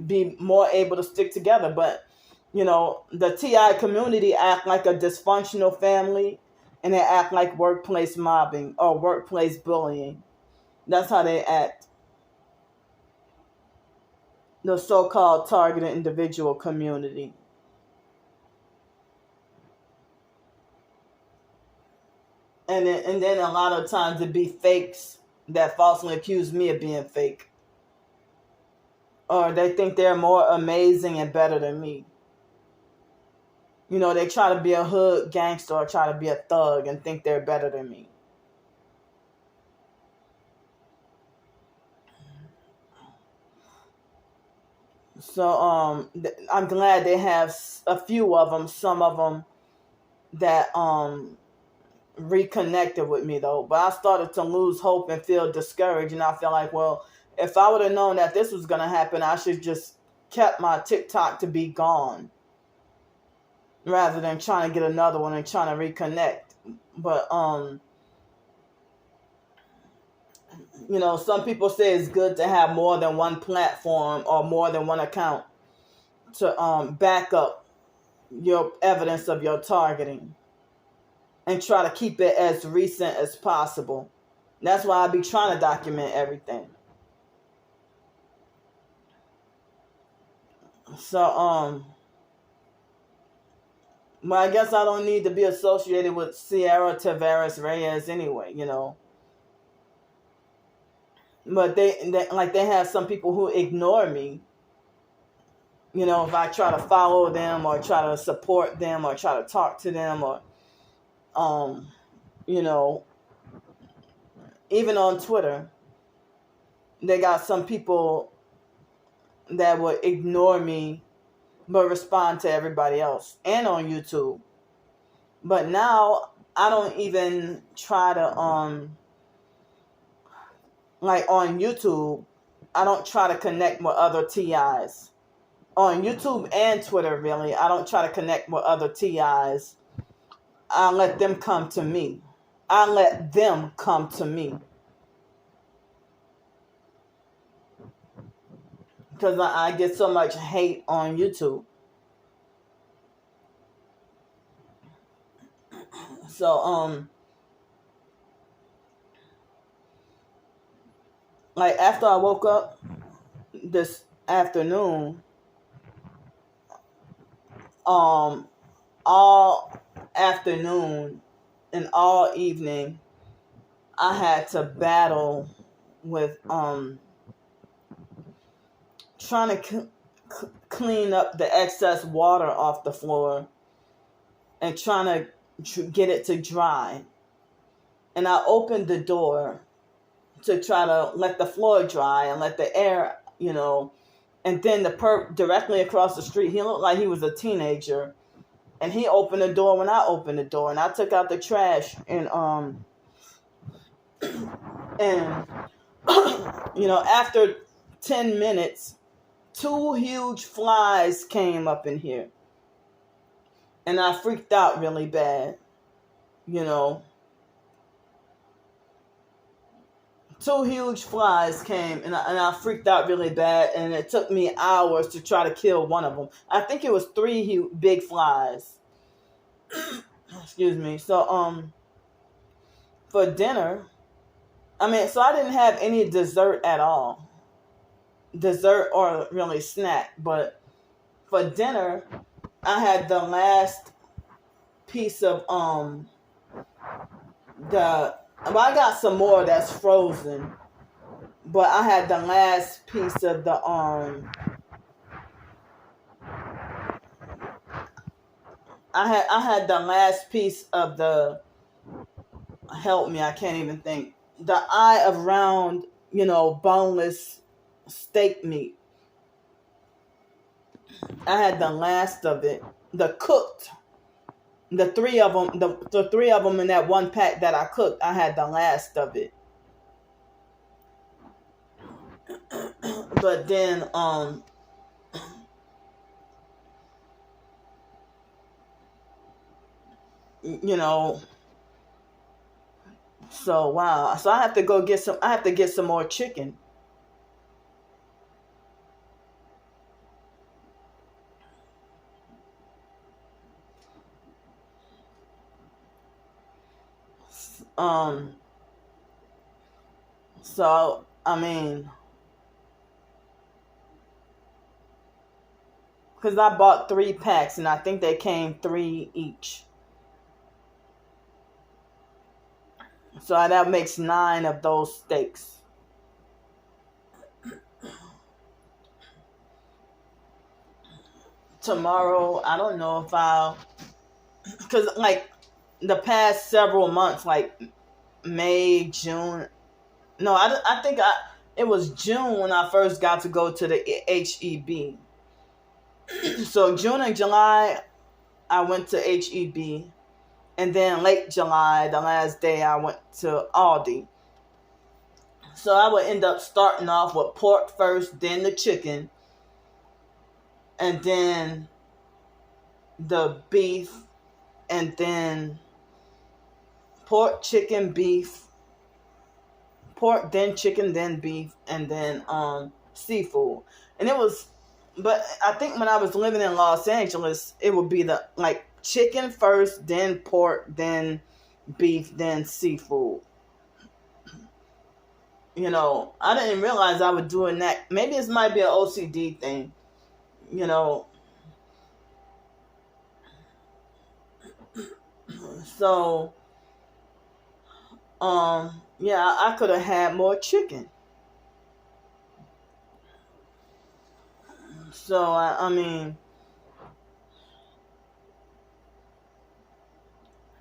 be more able to stick together. But the TI community act like a dysfunctional family, and they act like workplace mobbing or workplace bullying. That's how they act. the so-called targeted individual community. And then a lot of times it be fakes that falsely accuse me of being fake. Or they think they're more amazing and better than me. You know, they try to be a hood gangster or try to be a thug and think they're better than me. So I'm glad they have a few of them, some of them that reconnected with me though. But I started to lose hope and feel discouraged, and I feel like, well, if I would have known that this was gonna happen, I should just kept my TikTok to be gone rather than trying to get another one and trying to reconnect. But you know, some people say it's good to have more than one platform or more than one account to back up your evidence of your targeting and try to keep it as recent as possible. That's why I be trying to document everything. So well, I guess I don't need to be associated with Sierra Tavares Reyes anyway, you know. But they have some people who ignore me. You know, if I try to follow them or try to support them or try to talk to them or you know, even on Twitter, they got some people that would ignore me but respond to everybody else, and on YouTube. But now I don't even try to like on YouTube, I don't try to connect with other TIs. On YouTube and Twitter, really, I don't try to connect with other TIs. I let them come to me. I let them come to me. Because I get so much hate on YouTube. So, like after I woke up this afternoon, all afternoon and all evening, I had to battle with trying to clean up the excess water off the floor and trying to get it to dry. And I opened the door to try to let the floor dry and let the air, you know. And then the perp directly across the street, he looked like he was a teenager. And he opened the door when I opened the door. And I took out the trash and you know, after 10 minutes, 2 huge flies came up in here. And I freaked out really bad, you know. 2 huge flies came, and I freaked out really bad, and it took me hours to try to kill one of them. I think it was 3 big flies. Excuse me. So, for dinner, so I didn't have any dessert at all. Dessert or really snack, but for dinner, I had the last piece of I got some more that's frozen, but I had the last piece of the I had the last piece of the, help me, I can't even think, the eye of round, you know, boneless steak meat. I had the last of it, the cooked. The 3 of them, the 3 of them in that one pack that I cooked, I had the last of it. But then, you know, so wow. So I have to go get some. I have to get some more chicken. So Because I bought 3 packs, and I think they came 3 each. So that makes 9 of those steaks. Tomorrow, I don't know if I'll... Because, like, the past several months, like May, June... No, I think it was June when I first got to go to the HEB. So June and July, I went to HEB. And then late July, the last day, I went to Aldi. So I would end up starting off with pork first, then the chicken, and then the beef, and then pork, chicken, beef, pork, then chicken, then beef, and then seafood. And it was, but I think when I was living in Los Angeles, it would be the like chicken first, then pork, then beef, then seafood. You know, I didn't realize I was doing that. Maybe this might be an OCD thing. You know. So, yeah, I could have had more chicken. So, I mean,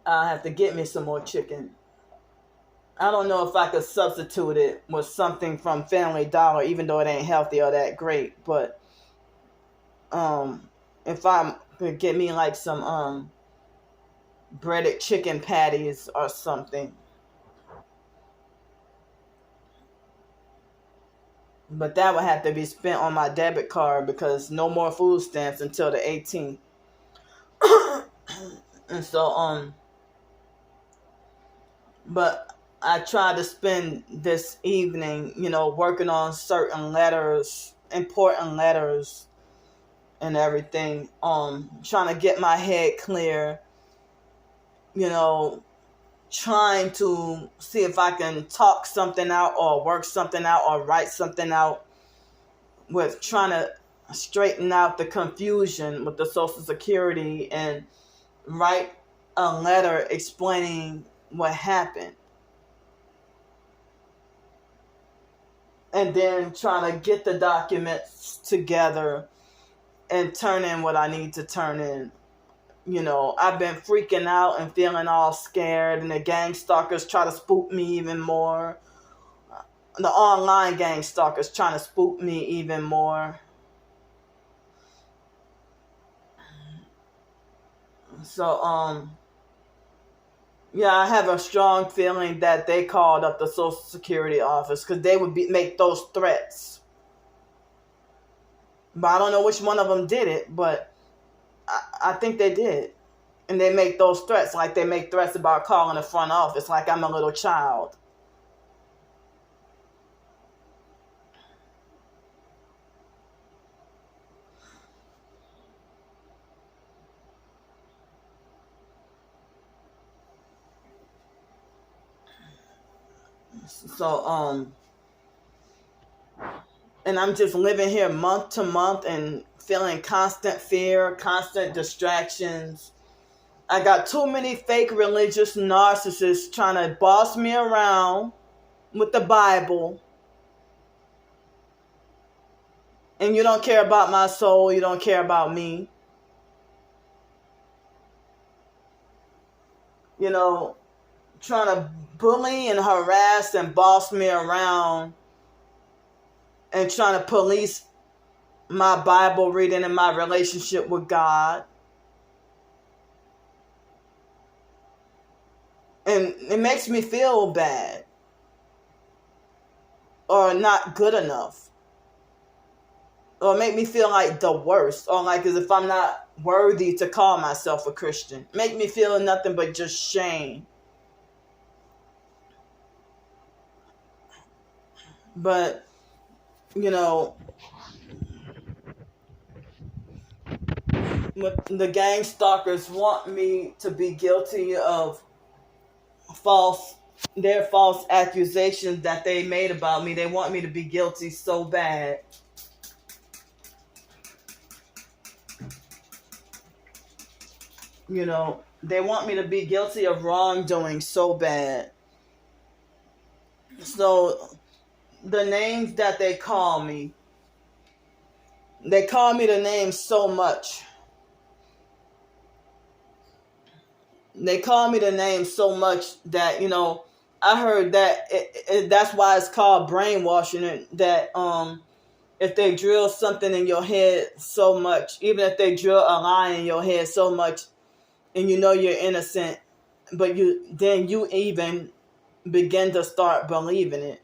I have to get me some more chicken. I don't know if I could substitute it with something from Family Dollar, even though it ain't healthy or that great. But if I could get me like some breaded chicken patties or something. But that would have to be spent on my debit card because no more food stamps until the 18th. And so but I tried to spend this evening, you know, working on certain letters, important letters and everything. Trying to get my head clear, you know, trying to see if I can talk something out or work something out or write something out with trying to straighten out the confusion with the Social Security and write a letter explaining what happened. And then trying to get the documents together and turn in what I need to turn in. You know, I've been freaking out and feeling all scared, and the gang stalkers try to spook me even more. The online gang stalkers trying to spook me even more. So, yeah, I have a strong feeling that they called up the Social Security office because they would make those threats. But I don't know which one of them did it, but I think they did. And they make those threats like they make threats about calling the front office like I'm a little child. So, and I'm just living here month to month and feeling constant fear, constant distractions. I got too many fake religious narcissists trying to boss me around with the Bible. And you don't care about my soul. You don't care about me. You know, trying to bully and harass and boss me around and trying to police my Bible reading and my relationship with God. And it makes me feel bad or not good enough or make me feel like the worst or like as if I'm not worthy to call myself a Christian. Make me feel nothing but just shame. But, you know, the gang stalkers want me to be guilty of their false accusations that they made about me. They want me to be guilty so bad. They want me to be guilty of wrongdoing so bad. So the names that they call me the name so much. They call me the name so much that, I heard that that's why it's called brainwashing it, that if they drill something in your head so much, even if they drill a lie in your head so much, and you're innocent, but you even begin to start believing it,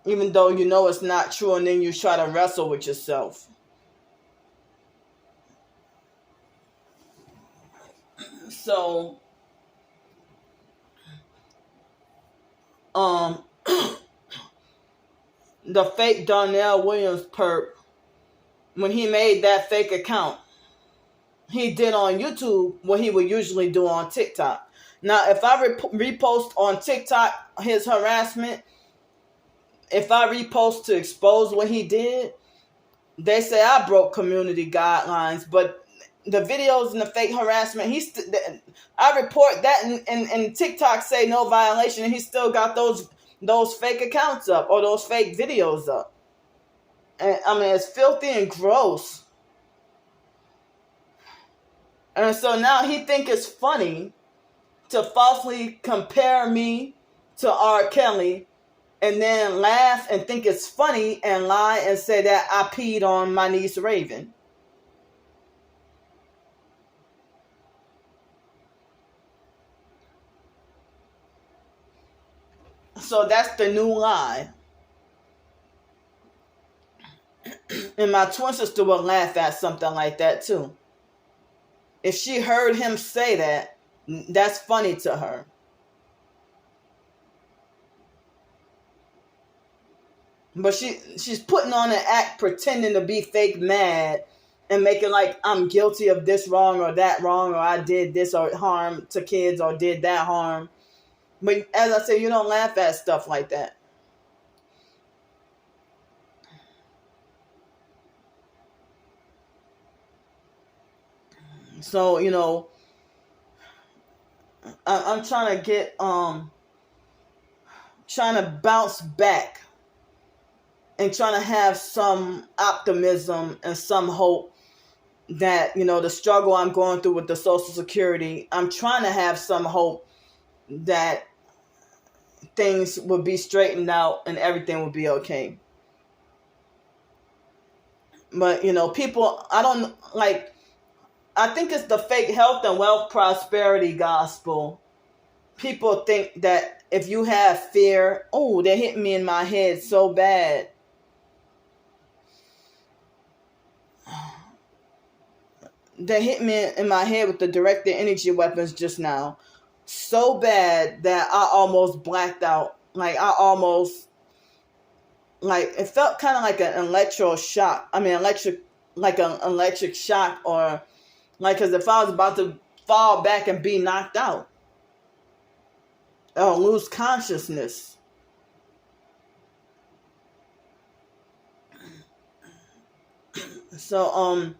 even though it's not true, and then you try to wrestle with yourself. So the fake Darnell Williams perp, when he made that fake account, he did on YouTube what he would usually do on TikTok. Now, if I repost on TikTok his harassment, if I repost to expose what he did, they say I broke community guidelines. But the videos and the fake harassment, I report that, and TikTok say no violation, and he still got those fake accounts up, or those fake videos up. And I mean, it's filthy and gross. And so now he think it's funny to falsely compare me to R. Kelly, and then laugh and think it's funny and lie and say that I peed on my niece Raven. So that's the new lie. And my twin sister would laugh at something like that too. If she heard him say that, that's funny to her. But she's putting on an act, pretending to be fake mad, and making like I'm guilty of this wrong or that wrong, or I did this or harm to kids or did that harm. But as I said, you don't laugh at stuff like that. So, I'm trying to get, trying to bounce back and trying to have some optimism and some hope that, the struggle I'm going through with the Social Security, I'm trying to have some hope that things will be straightened out and everything will be okay. But, people, I think it's the fake health and wealth prosperity gospel. People think that if you have fear, oh, they're hitting me in my head so bad. They hit me in my head with the directed energy weapons just now. So bad that I almost blacked out. Like it felt kind of like an electric shock, or like as if I was about to fall back and be knocked out or lose consciousness. So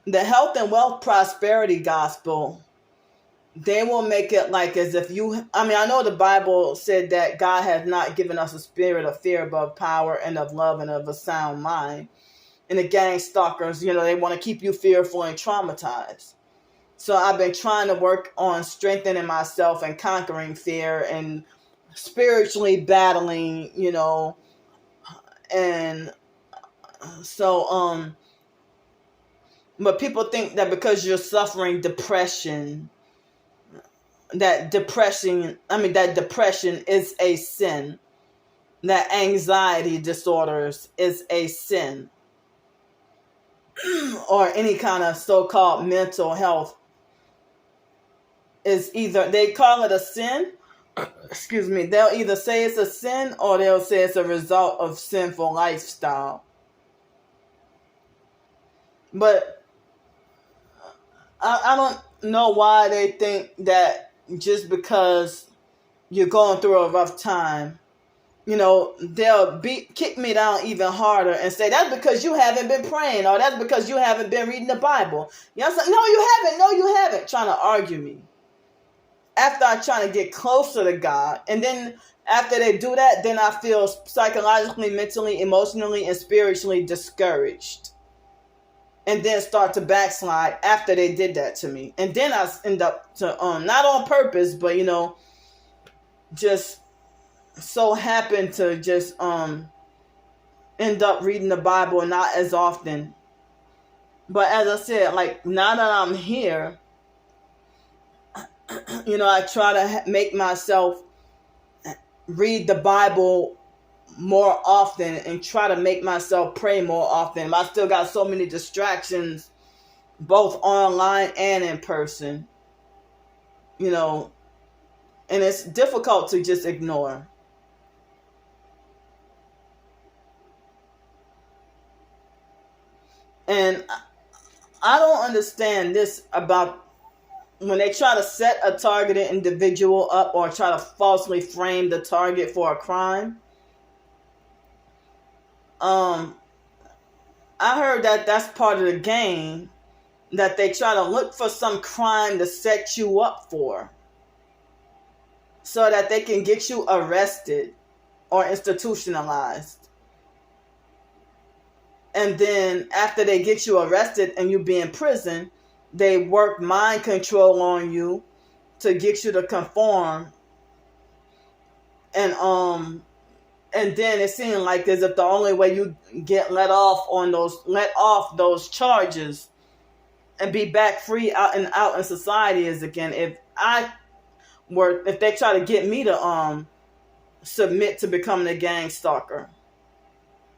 the health and wealth prosperity gospel, they will make it like as if I know the Bible said that God has not given us a spirit of fear, but of power and of love and of a sound mind. And the gang stalkers, they want to keep you fearful and traumatized. So I've been trying to work on strengthening myself and conquering fear and spiritually battling, and so, but people think that because you're suffering depression, that depression is a sin, that anxiety disorders is a sin, or any kind of so-called mental health is either, they call it a sin, they'll either say it's a sin or they'll say it's a result of sinful lifestyle. But I don't know why they think that just because you're going through a rough time, they'll kick me down even harder and say, that's because you haven't been praying, or that's because you haven't been reading the Bible. I'm saying, no, you haven't, trying to argue me. After I try to get closer to God, and then after they do that, then I feel psychologically, mentally, emotionally, and spiritually discouraged. And then start to backslide after they did that to me. And then I end up to, not on purpose, but, just so happen to just end up reading the Bible not as often. But as I said, like, now that I'm here, I try to make myself read the Bible more often and try to make myself pray more often. I still got so many distractions, both online and in person, and it's difficult to just ignore. And I don't understand this about when they try to set a targeted individual up or try to falsely frame the target for a crime. I heard that that's part of the game, that they try to look for some crime to set you up for so that they can get you arrested or institutionalized. And then after they get you arrested and you be in prison, they work mind control on you to get you to conform. And then it seemed like as if the only way you get let off those charges and be back free out in society is again if they try to get me to submit to becoming a gang stalker.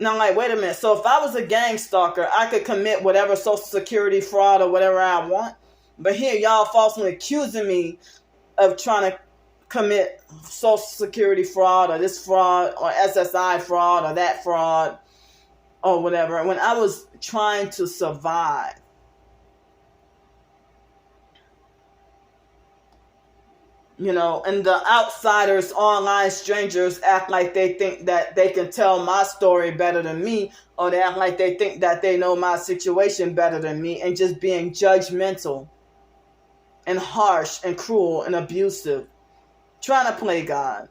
Now I'm like, wait a minute. So if I was a gang stalker, I could commit whatever Social Security fraud or whatever I want. But here y'all falsely accusing me of trying to commit Social Security fraud or this fraud or SSI fraud or that fraud or whatever, when I was trying to survive. And the outsiders, online strangers, act like they think that they can tell my story better than me, or they act like they think that they know my situation better than me, and just being judgmental and harsh and cruel and abusive, trying to play God.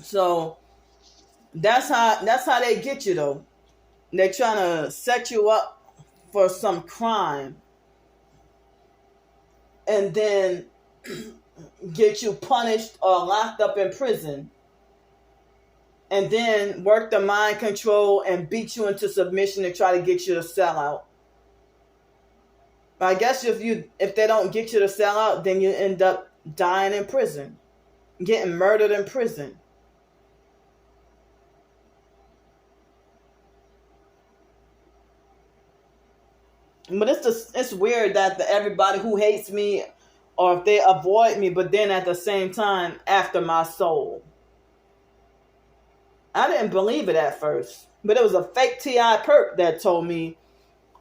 So that's how they get you, though. They're trying to set you up for some crime and then get you punished or locked up in prison, and then work the mind control and beat you into submission to try to get you to sell out. But I guess if they don't get you to sell out, then you end up dying in prison, getting murdered in prison. But it's weird that everybody who hates me, or if they avoid me, but then at the same time after my soul. I didn't believe it at first, but it was a fake T.I. perp that told me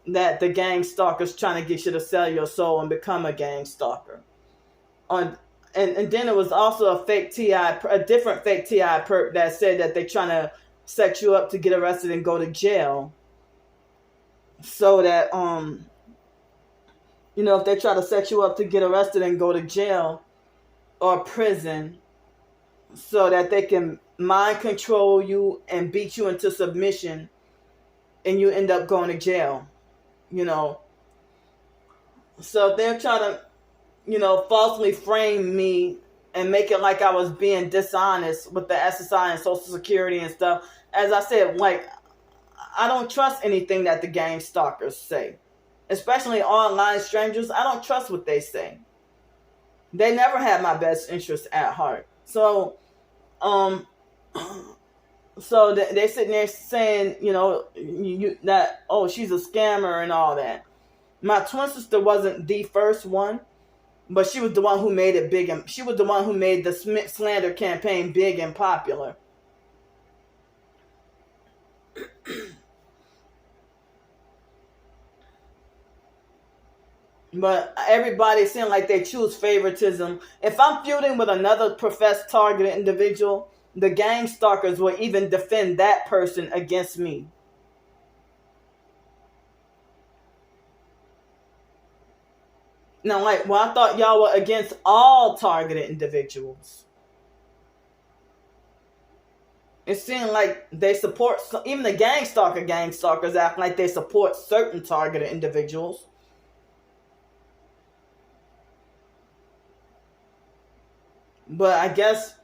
that the gang stalker's trying to get you to sell your soul and become a gang stalker. And then it was also a different fake T.I. perp that said that they're trying to set you up to get arrested and go to jail. So that, if they try to set you up to get arrested and go to jail or prison, so that they can mind control you and beat you into submission, and you end up going to jail, So if they're trying to, falsely frame me and make it like I was being dishonest with the SSI and Social Security and stuff, as I said, like, I don't trust anything that the gang stalkers say, especially online strangers. I don't trust what they say. They never had my best interest at heart. So, they're sitting there saying, that, oh, she's a scammer and all that. My twin sister wasn't the first one, but she was the one who made it big, and she was the one who made the slander campaign big and popular. But everybody seems like they choose favoritism. If I'm feuding with another professed targeted individual, the gang stalkers will even defend that person against me. Now, like, well, I thought y'all were against all targeted individuals. It seemed like they support, even the gang stalkers act like they support certain targeted individuals. But I guess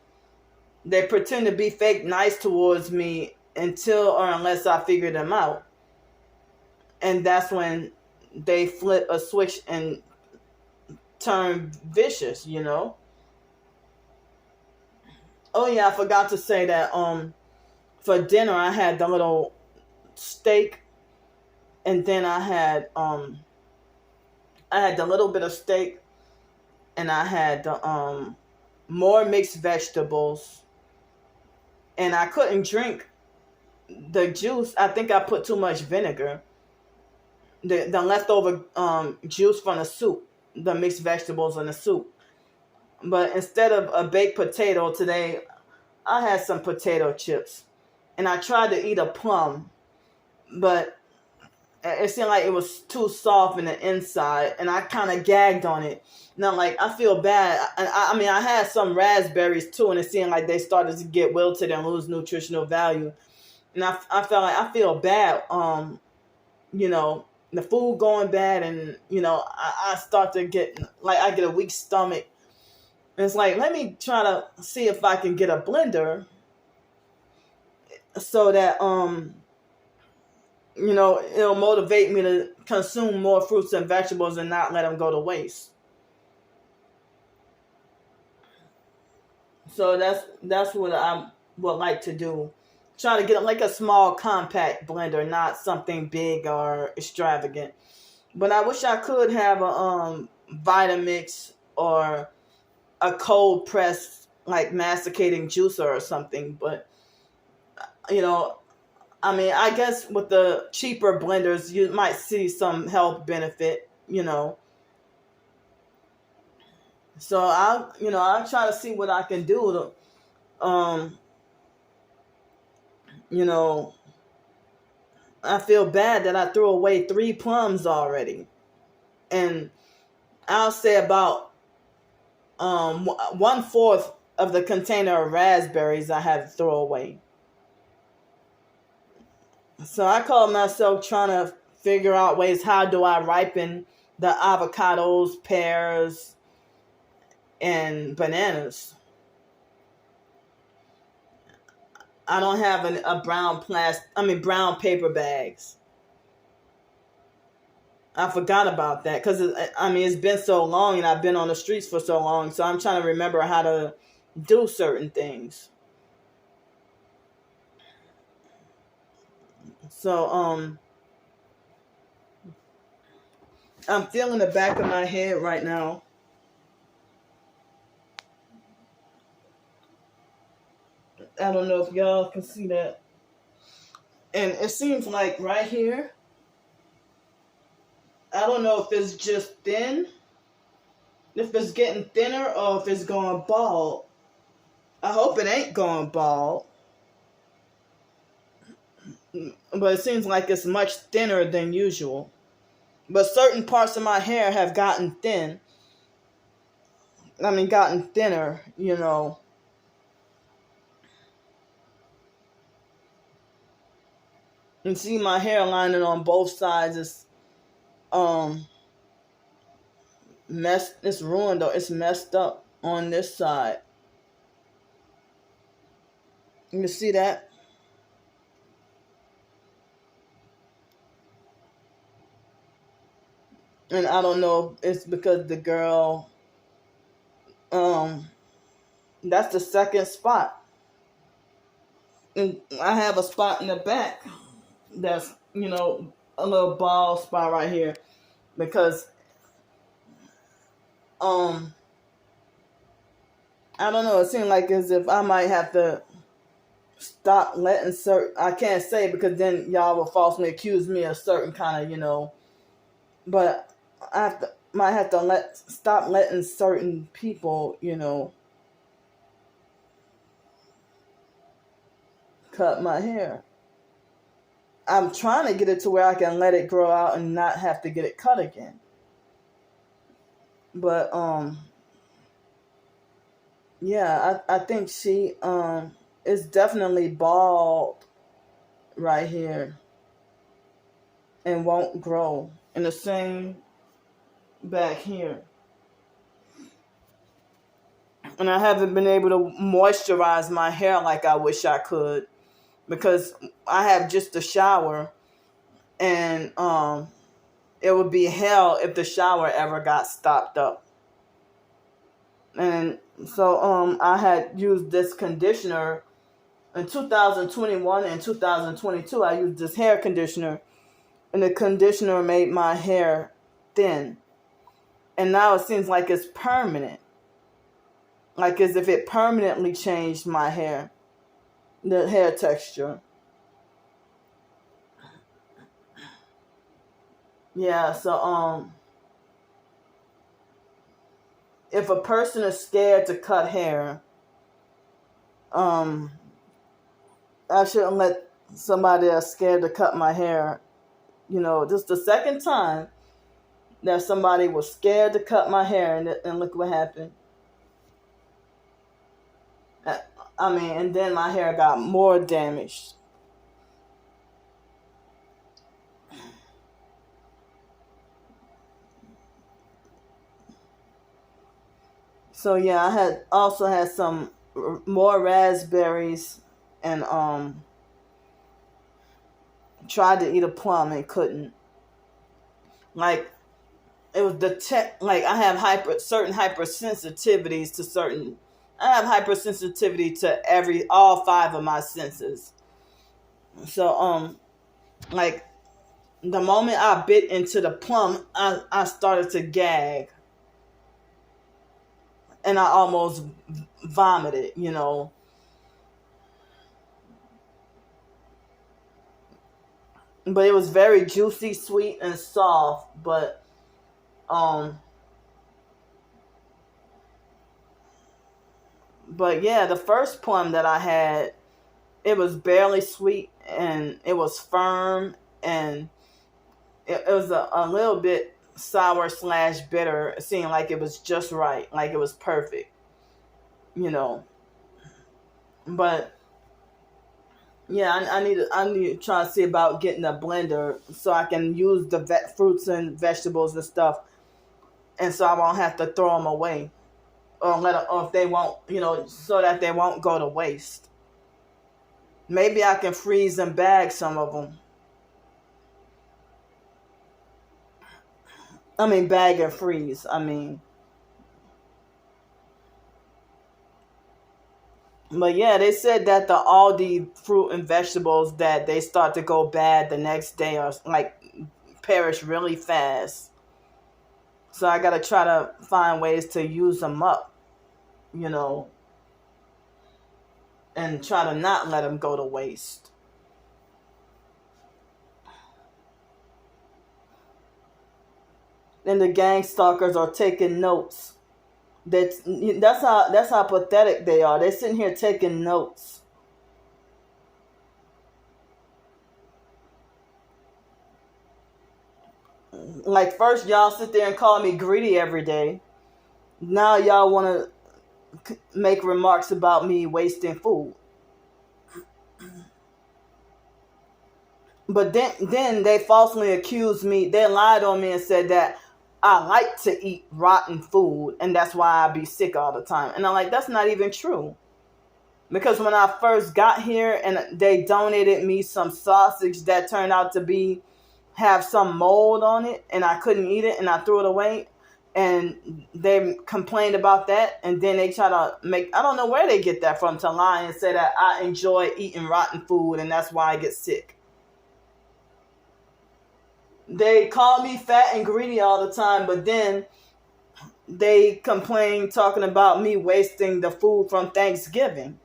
they pretend to be fake nice towards me until or unless I figure them out. And that's when they flip a switch and turn vicious, you know? Oh yeah, I forgot to say that for dinner I had the little steak, and then I had the little bit of steak, and I had the more mixed vegetables, and I couldn't drink the juice. I think I put too much vinegar. The leftover juice from the soup, the mixed vegetables in the soup. But instead of a baked potato today, I had some potato chips. And I tried to eat a plum, but it seemed like it was too soft in the inside, and I kind of gagged on it. Now, like, I feel bad. I mean, I had some raspberries too, and it seemed like they started to get wilted and lose nutritional value. And I felt like I feel bad. You know, the food going bad, and you know, I start to get like I get a weak stomach. And it's like, let me try to see if I can get a blender so that you know, it'll motivate me to consume more fruits and vegetables and not let them go to waste. So that's what I would like to do. Try to get like a small compact blender, not something big or extravagant. But I wish I could have a Vitamix or a cold pressed like masticating juicer or something. But you know, I mean, I guess with the cheaper blenders, you might see some health benefit, you know. So I'll try to see what I can do to, you know, I feel bad that I threw away 3 plums already, and I'll say about 1/4 of the container of raspberries I had to throw away. So I call myself trying to figure out ways, how do I ripen the avocados, pears, and bananas. I don't have a brown paper bags. I forgot about that because it's been so long and I've been on the streets for so long. So I'm trying to remember how to do certain things. So I'm feeling the back of my head right now. I don't know if y'all can see that. And it seems like right here, I don't know if it's just thin, if it's getting thinner, or if it's going bald. I hope it ain't going bald. But it seems like it's much thinner than usual. But certain parts of my hair have gotten thin. Gotten thinner, you know. And see my hair lining on both sides is it's ruined, though. It's messed up on this side. You see that? And I don't know if it's because the girl that's the second spot. And I have a spot in the back that's, you know, a little bald spot right here because I don't know, it seemed like as if I might have to stop letting I can't say because then y'all will falsely accuse me of certain kind of, you know, but might have to stop letting certain people, cut my hair. I'm trying to get it to where I can let it grow out and not have to get it cut again. But yeah, I think she is definitely bald right here and won't grow. And the same back here. And I haven't been able to moisturize my hair like I wish I could, because I have just a shower, and it would be hell if the shower ever got stopped up. And so I had used this conditioner in 2021 and 2022. I used this hair conditioner, and the conditioner made my hair thin. And now it seems like it's permanent. Like as if it permanently changed my hair, the hair texture. Yeah, so if a person is scared to cut hair, I shouldn't let somebody that's scared to cut my hair, just the second time that somebody was scared to cut my hair, and look what happened. And then my hair got more damaged. So yeah, I had also had some more raspberries, and tried to eat a plum and couldn't. Like it was like I have certain hypersensitivities to certain. I have hypersensitivity to all 5 of my senses. So like the moment I bit into the plum, I started to gag, and I almost vomited. But it was very juicy, sweet, and soft. But yeah, the first plum that I had, it was barely sweet, and it was firm, and it was a little bit sour / bitter. It seemed like it was just right, like it was perfect, But yeah, I need to try to see about getting a blender so I can use the fruits and vegetables and stuff, and so I won't have to throw them away, or if they won't, so that they won't go to waste. Maybe I can freeze and bag some of them. Bag and freeze. But yeah, they said that all the fruit and vegetables that they start to go bad the next day, or like perish really fast. So I gotta try to find ways to use them up, and try to not let them go to waste. And the gang stalkers are taking notes. That's how pathetic they are. They're sitting here taking notes. Like first y'all sit there and call me greedy every day. Now y'all want to make remarks about me wasting food. But then they falsely accused me. They lied on me and said that I like to eat rotten food, and that's why I be sick all the time. And I'm like, that's not even true. Because when I first got here and they donated me some sausage that turned out to have some mold on it, and I couldn't eat it, and I threw it away, and they complained about that, and then they try to I don't know where they get that from, to lie and say that I enjoy eating rotten food and that's why I get sick. They call me fat and greedy all the time, but then they complain talking about me wasting the food from Thanksgiving.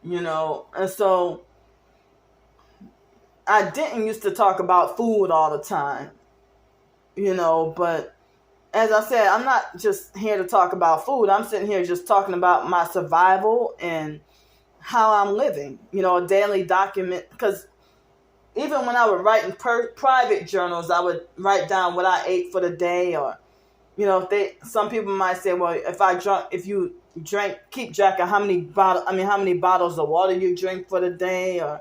And so I didn't used to talk about food all the time, but as I said, I'm not just here to talk about food. I'm sitting here just talking about my survival and how I'm living, a daily document. Because even when I would write in private journals, I would write down what I ate for the day, or some people might say, well, if you keep track of how many bottles of water you drink for the day, or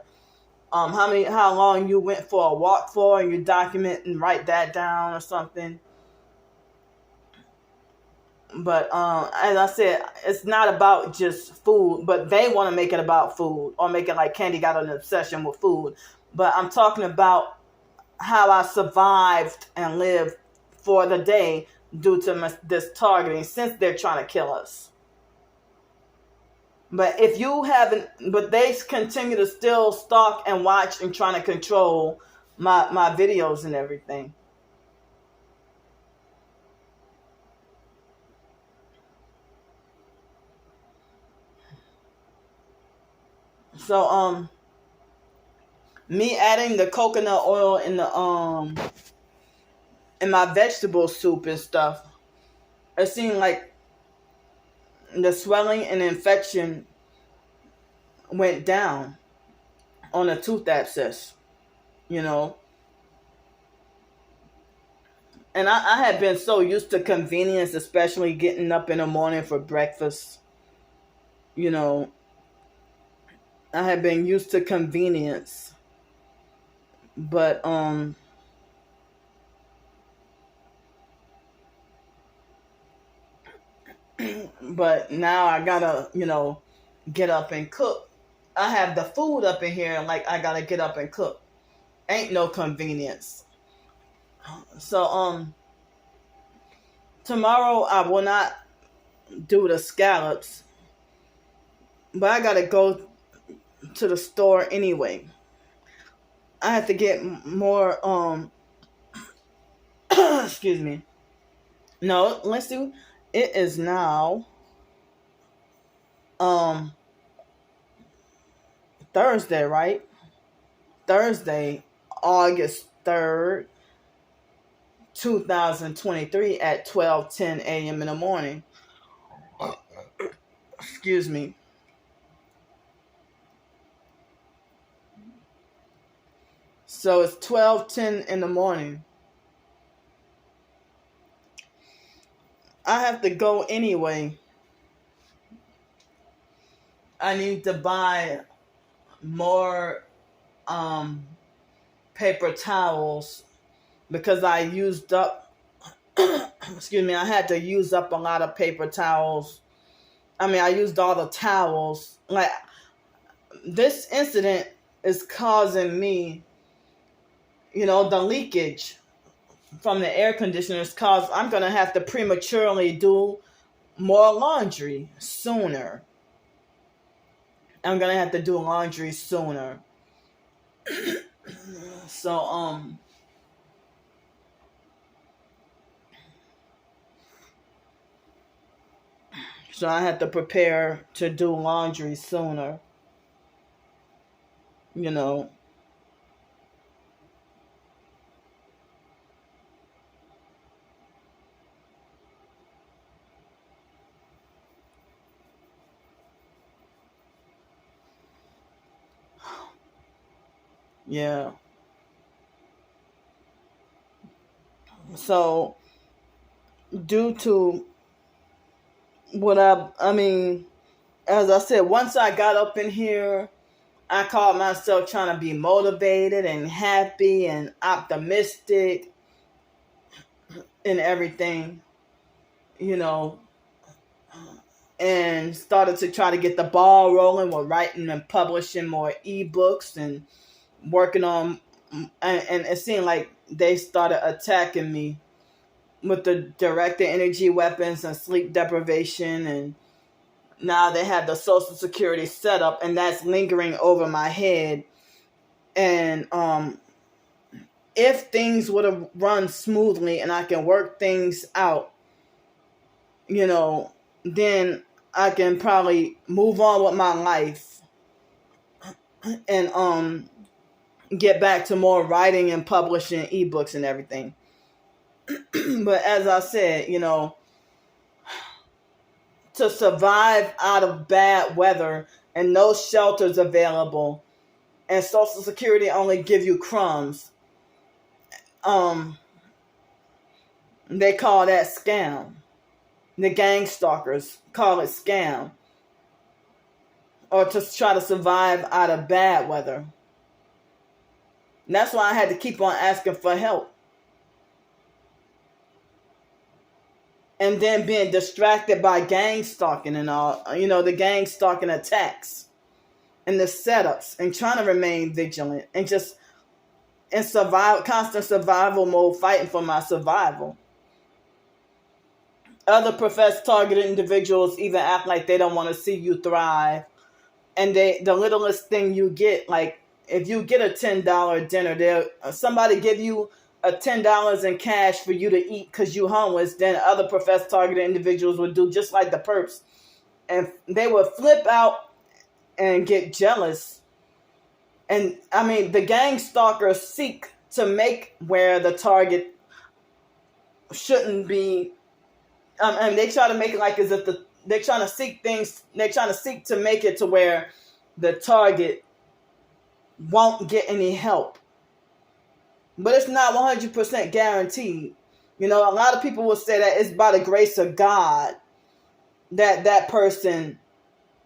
how long you went for a walk for, and you document and write that down or something. But as I said, it's not about just food, but they want to make it about food, or make it like Candy got an obsession with food. But I'm talking about how I survived and lived for the day due to this targeting, since they're trying to kill us. But if you haven't, but they continue to still stalk and watch and trying to control my videos and everything. So me adding the coconut oil in my vegetable soup and stuff, it seemed like the swelling and infection went down on a tooth abscess, And I had been so used to convenience, especially getting up in the morning for breakfast. I had been used to convenience. But but now I gotta, get up and cook. I have the food up in here, and like I gotta get up and cook. Ain't no convenience. So tomorrow I will not do the scallops, but I gotta go to the store anyway. I have to get more excuse me. No, let's see. It is now Thursday, right? Thursday, August 3rd, 2023 at 12:10 a.m. in the morning. Excuse me. So it's 12:10 in the morning. I have to go anyway. I need to buy more paper towels because I used up excuse me, I had to use up a lot of paper towels. I used all the towels. Like, this incident is causing me, the leakage from the air conditioners, cause I'm gonna have to prematurely do more laundry sooner. I'm gonna have to do laundry sooner. So so I have to prepare to do laundry sooner. Yeah. So due to what as I said, once I got up in here, I called myself trying to be motivated and happy and optimistic and everything, and started to try to get the ball rolling with writing and publishing more ebooks and working on, and it seemed like they started attacking me with the directed energy weapons and sleep deprivation, and now they have the Social Security set up, and that's lingering over my head. And if things would have run smoothly and I can work things out, then I can probably move on with my life and get back to more writing and publishing ebooks and everything. But as I said, to survive out of bad weather and no shelters available, and Social Security only give you crumbs, they call that scam. The gang stalkers call it scam, or to try to survive out of bad weather. And that's why I had to keep on asking for help. And then being distracted by gang stalking and all, the gang stalking attacks and the setups, and trying to remain vigilant and just in constant survival mode, fighting for my survival. Other professed targeted individuals even act like they don't want to see you thrive. And the littlest thing you get, like if you get a $10 dinner, somebody give you a $10 in cash for you to eat because you homeless, then other professed targeted individuals would do just like the perps. And they would flip out and get jealous. And I mean, the gang stalkers seek to make where the target shouldn't be. And they try to make it like as if they're trying to seek to make it to where the target won't get any help. But it's not 100% guaranteed. A lot of people will say that it's by the grace of God that person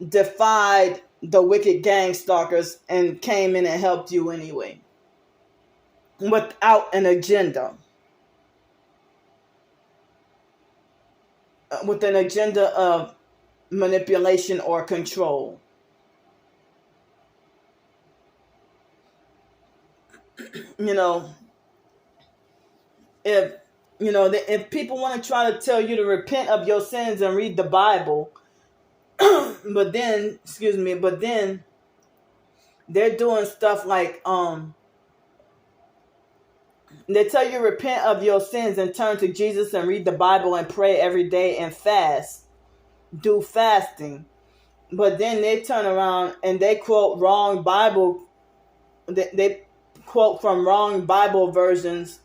defied the wicked gang stalkers and came in and helped you anyway, without an agenda. With an agenda of manipulation or control. If people want to try to tell you to repent of your sins and read the Bible, but then they're doing stuff like they tell you repent of your sins and turn to Jesus and read the Bible and pray every day and fast. Do fasting. But then they turn around and they quote wrong Bible. They quote from wrong Bible versions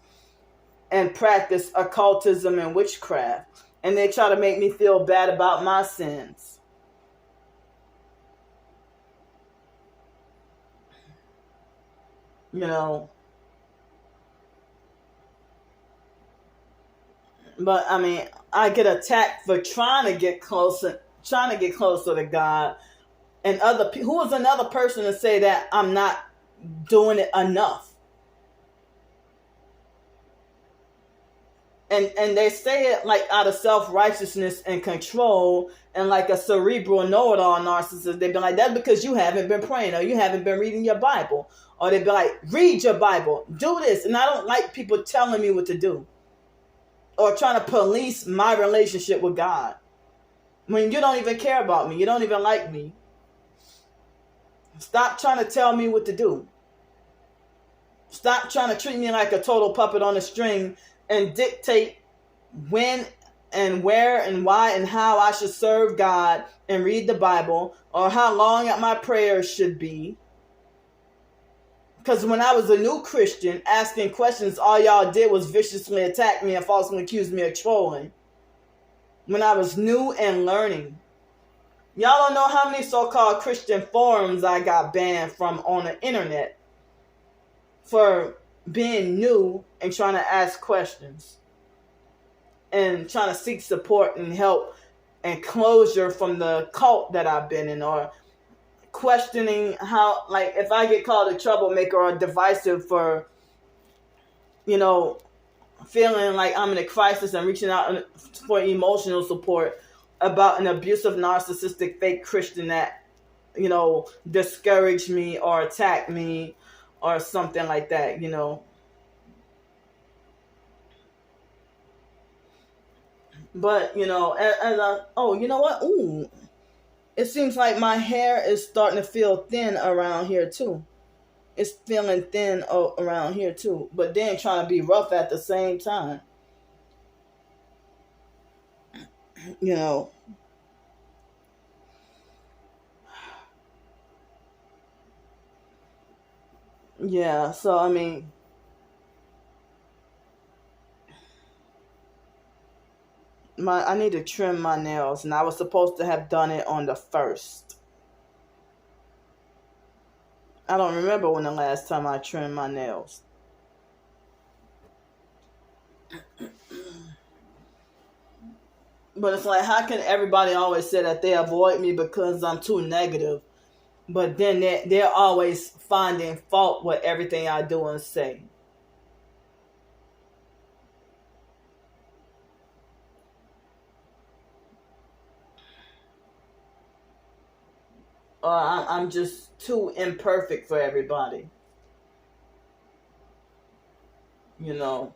and practice occultism and witchcraft. And they try to make me feel bad about my sins. But I mean, I get attacked for trying to get closer to God, and who is another person to say that I'm not doing it enough? And they say it like out of self-righteousness and control, and like a cerebral know-it-all narcissist. They'd be like, that's because you haven't been praying, or you haven't been reading your Bible. Or they'd be like, read your Bible, do this. And I don't like people telling me what to do, or trying to police my relationship with God. When you don't even care about me, you don't even like me. Stop trying to tell me what to do. Stop trying to treat me like a total puppet on a string and dictate when and where and why and how I should serve God and read the Bible, or how long my prayers should be. Because when I was a new Christian asking questions, all y'all did was viciously attack me and falsely accuse me of trolling. When I was new and learning. Y'all don't know how many so-called Christian forums I got banned from on the internet for being new and trying to ask questions and trying to seek support and help and closure from the cult that I've been in, or questioning how, like, if I get called a troublemaker or divisive for, feeling like I'm in a crisis and reaching out for emotional support about an abusive, narcissistic, fake Christian that, discouraged me or attacked me or something like that, But, you know what? Ooh, it seems like my hair is starting to feel thin around here too. It's feeling thin around here too, but then trying to be rough at the same time. You know, Yeah, so I mean, I need to trim my nails, and I was supposed to have done it on the 1st. I don't remember when the last time I trimmed my nails. But it's like, how can everybody always say that they avoid me because I'm too negative? But then they're always finding fault with everything I do and say. Or I'm just too imperfect for everybody. You know.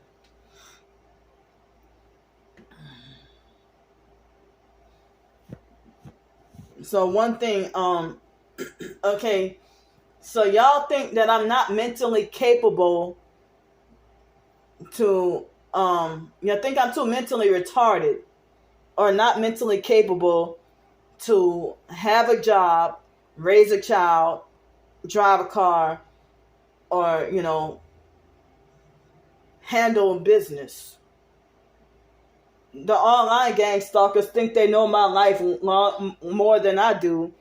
So one thing, okay, so y'all think that I'm not mentally capable to, you think I'm too mentally retarded or not mentally capable to have a job, raise a child, drive a car, or, handle business. The online gang stalkers think they know my life more than I do,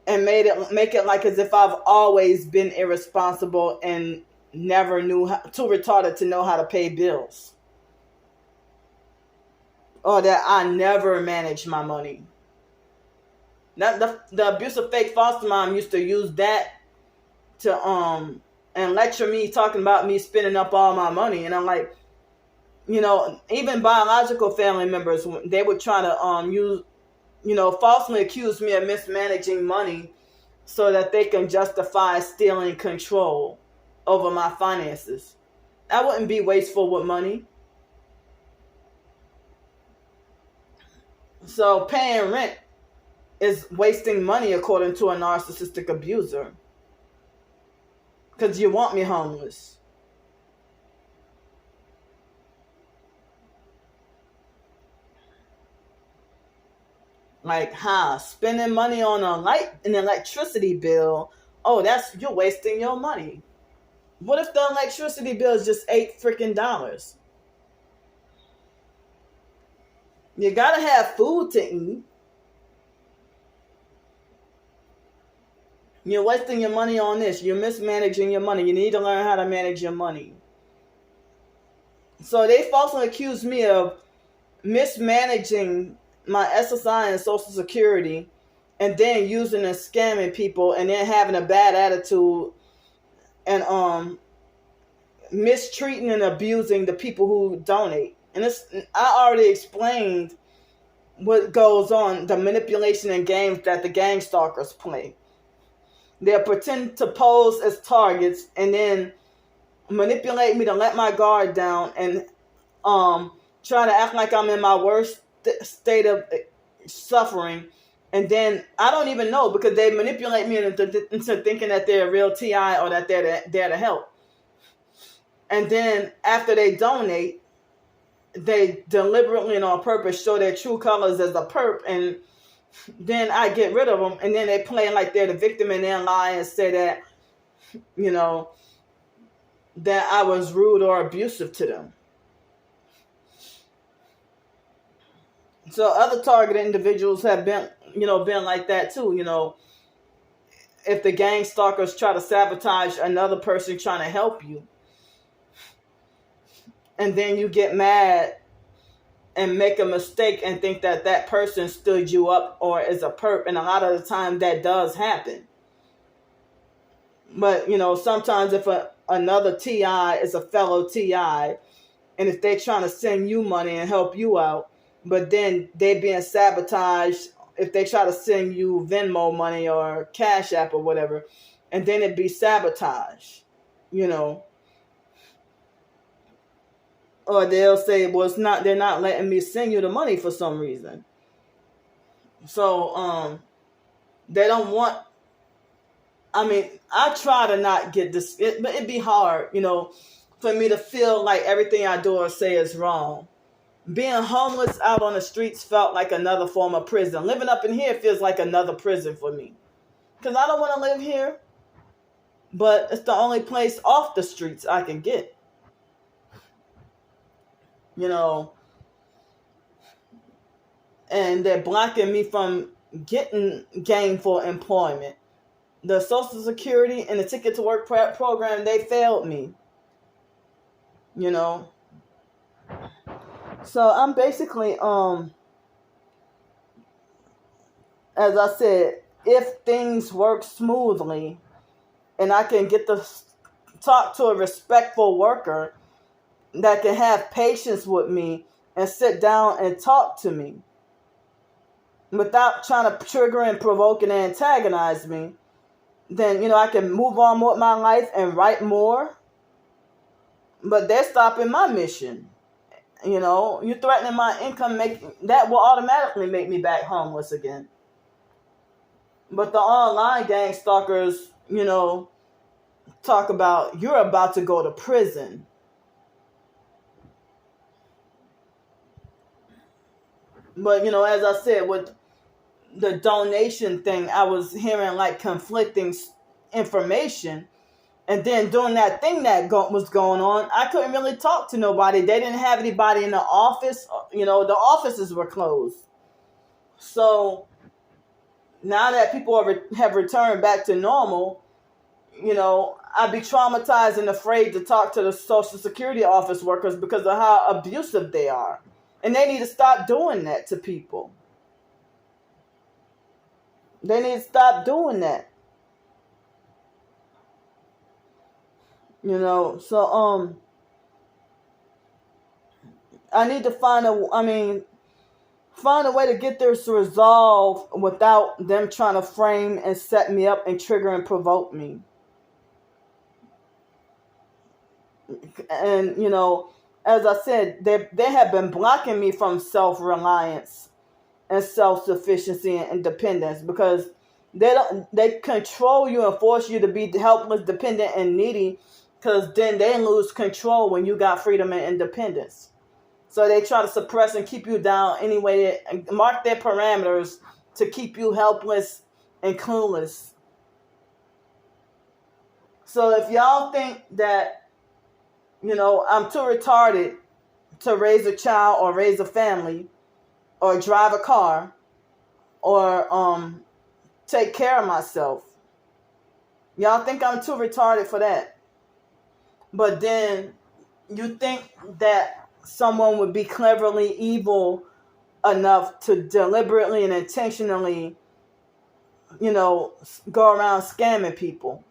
and make it like as if I've always been irresponsible and never too retarded to know how to pay bills, or that I never manage my money. The abusive fake foster mom used to use that to and lecture me, talking about me spending up all my money, and I'm like, even biological family members, they would try to use, falsely accuse me of mismanaging money so that they can justify stealing control over my finances. I wouldn't be wasteful with money. So paying rent is wasting money according to a narcissistic abuser. Because you want me homeless. Like, spending money on an electricity bill. Oh, you're wasting your money. What if the electricity bill is just $8 freaking? You gotta have food to eat. You're wasting your money on this. You're mismanaging your money. You need to learn how to manage your money. So they falsely accuse me of mismanaging my SSI and Social Security, and then using and scamming people, and then having a bad attitude, and mistreating and abusing the people who donate. And I already explained what goes on, the manipulation and games that the gang stalkers play. They'll pretend to pose as targets and then manipulate me to let my guard down, and try to act like I'm in my worst state of suffering. And then I don't even know, because they manipulate me into thinking that they're a real TI, or that they're there to help. And then after they donate, they deliberately and on purpose show their true colors as a perp, and then I get rid of them, and then they play like they're the victim, and then lie and say that, that I was rude or abusive to them. So other targeted individuals have been like that too. If the gang stalkers try to sabotage another person trying to help you, and then you get mad and make a mistake and think that that person stood you up or is a perp, and a lot of the time that does happen. But sometimes if another TI is a fellow TI, and if they're trying to send you money and help you out, but then they being sabotaged, if they try to send you Venmo money or CashApp or whatever, and then it be sabotage, or they'll say, well, they're not letting me send you the money for some reason. So they don't want, I try to not get this, but it'd be hard, for me to feel like everything I do or say is wrong. Being homeless out on the streets felt like another form of prison. Living up in here feels like another prison for me, because I don't want to live here. but it's the only place off the streets I can get. You know, and they're blocking me from getting gainful employment. The Social Security and the Ticket to Work program, they failed me. You know, so I'm basically, as I said, if things work smoothly and I can get to talk to a respectful worker that can have patience with me and sit down and talk to me without trying to trigger and provoke and antagonize me, then, I can move on with my life and write more. But they're stopping my mission. You threatening my income, that will automatically make me back homeless again. But the online gang stalkers, talk about you're about to go to prison. But, as I said, with the donation thing, I was hearing like conflicting information. And then during that thing that was going on, I couldn't really talk to nobody. They didn't have anybody in the office. The offices were closed. So now that people have returned back to normal, I'd be traumatized and afraid to talk to the Social Security office workers because of how abusive they are. And they need to stop doing that to people. They need to stop doing that. So I need to find a way to get this resolved without them trying to frame and set me up and trigger and provoke me. And, as I said, they have been blocking me from self-reliance and self-sufficiency and independence because they control you and force you to be helpless, dependent, and needy, because then they lose control when you got freedom and independence. So they try to suppress and keep you down anyway, and mark their parameters to keep you helpless and clueless. So if y'all think that, I'm too retarded to raise a child or raise a family or drive a car or take care of myself, y'all think I'm too retarded for that. But then you think that someone would be cleverly evil enough to deliberately and intentionally, go around scamming people.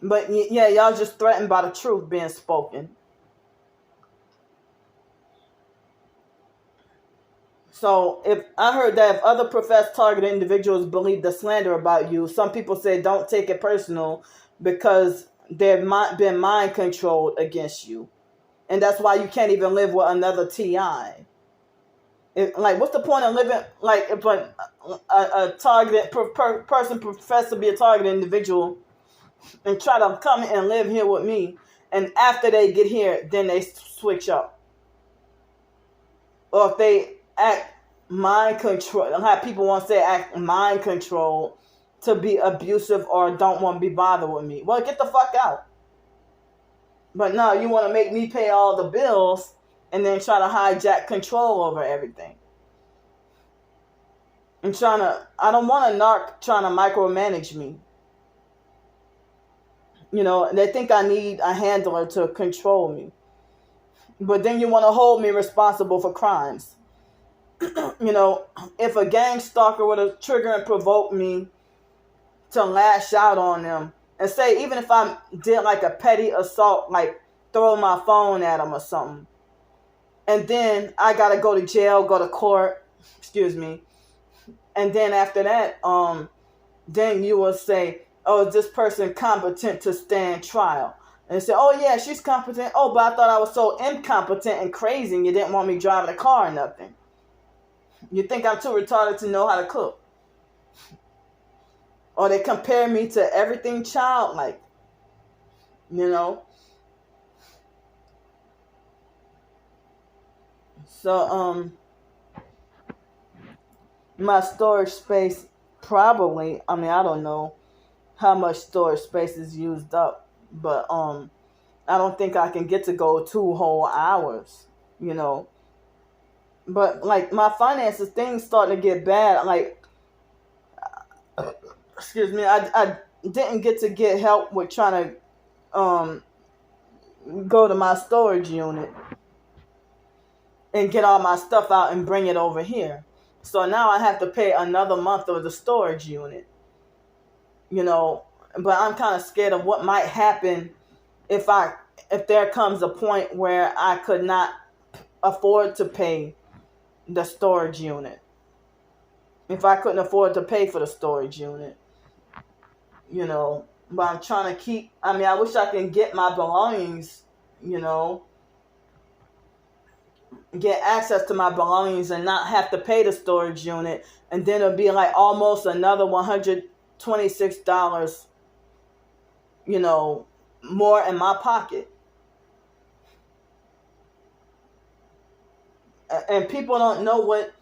But yeah, y'all just threatened by the truth being spoken. So if I heard that if other professed targeted individuals believe the slander about you, some people say don't take it personal because they've been mind controlled against you. And that's why you can't even live with another TI. What's the point of living, if a targeted person professes to be a targeted individual and try to come and live here with me, and after they get here, then they switch up. Or if they act mind control, how people want to say act mind control to be abusive or don't want to be bothered with me. Well, get the fuck out. But no, you want to make me pay all the bills and then try to hijack control over everything. And I don't want a narc trying to micromanage me. They think I need a handler to control me. But then you want to hold me responsible for crimes. If a gang stalker were to trigger and provoke me to lash out on them, and say, even if I did like a petty assault, like throw my phone at them or something, and then I got to go to jail, go to court, and then after that, then you will say, oh, is this person competent to stand trial? And say, oh yeah, she's competent. Oh, but I thought I was so incompetent and crazy and you didn't want me driving a car or nothing. You think I'm too retarded to know how to cook. Or they compare me to everything childlike. So, my storage space probably, I don't know. how much storage space is used up. But I don't think I can get to go 2 whole hours, you know. But like my finances, things starting to get bad. Like, excuse me, I didn't get help with trying to go to my storage unit and get all my stuff out and bring it over here. So now I have to pay another month of the storage unit, you know. But I'm kind of scared of what might happen if there comes a point where I could not afford to pay the storage unit. If I couldn't afford to pay for the storage unit, you know. But I'm trying to keep, I mean, I wish I can get my belongings, you know, get access to my belongings and not have to pay the storage unit. And then it'll be like almost another $126, you know, more in my pocket. And people don't know what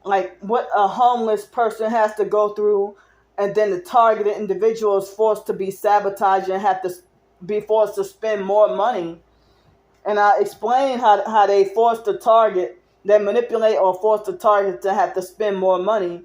a homeless person has to go through, and then the targeted individual is forced to be sabotaged and have to be forced to spend more money. And I explain how they force the target, they manipulate or force the target to have to spend more money.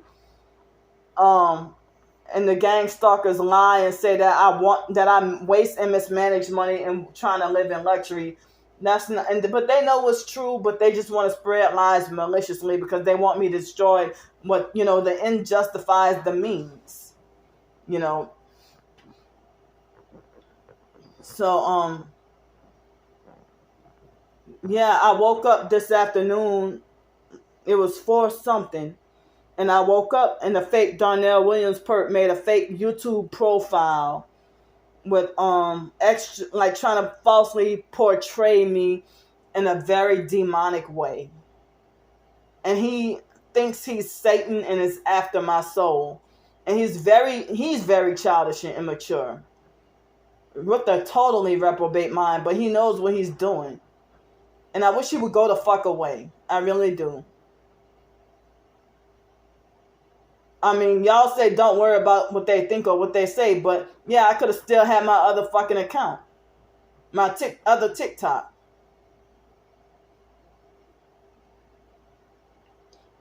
And the gang stalkers lie and say that I'm waste and mismanage money and trying to live in luxury. That's not, but they know it's true, but they just want to spread lies maliciously because they want me to destroy what, you know, the end justifies the means, you know. So yeah, I woke up this afternoon. It was 4 something, and I woke up and the fake Darnell Williams perp made a fake YouTube profile with extra, like trying to falsely portray me in a very demonic way. And he thinks he's Satan and is after my soul. And he's very childish and immature. With a totally reprobate mind, but he knows what he's doing. And I wish he would go the fuck away. I really do. I mean, y'all say don't worry about what they think or what they say, but yeah, I could have still had my other fucking account. My other TikTok.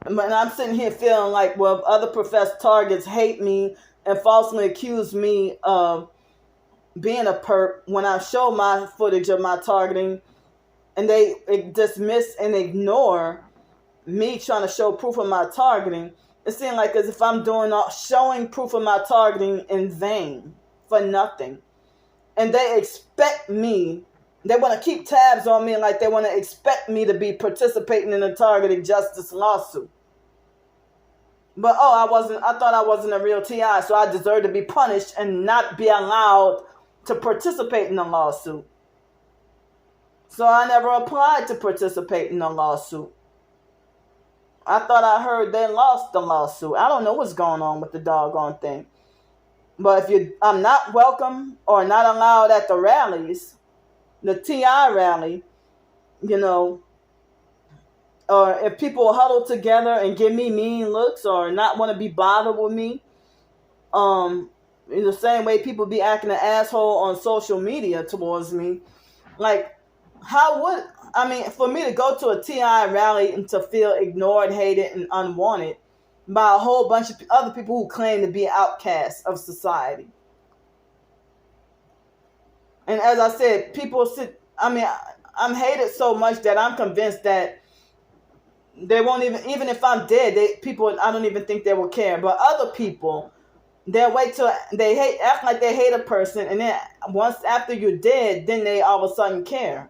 But I'm sitting here feeling like, well, if other professed targets hate me and falsely accuse me of being a perp when I show my footage of my targeting, and they dismiss and ignore me trying to show proof of my targeting, it seems like as if I'm showing proof of my targeting in vain, for nothing. And they expect me, they want to keep tabs on me, like they want to expect me to be participating in a targeted justice lawsuit. But I thought I wasn't a real TI, so I deserve to be punished and not be allowed to participate in a lawsuit. So I never applied to participate in a lawsuit. I thought I heard they lost the lawsuit. I don't know what's going on with the doggone thing. But I'm not welcome or not allowed at the rallies, the TI rally, you know, or if people huddle together and give me mean looks or not want to be bothered with me, in the same way people be acting an asshole on social media towards me, like, for me to go to a TI rally and to feel ignored, hated, and unwanted by a whole bunch of other people who claim to be outcasts of society. And as I said, I'm hated so much that I'm convinced that they won't even if I'm dead, I don't even think they will care. But other people, they'll wait till act like they hate a person, and then once after you're dead, then they all of a sudden care.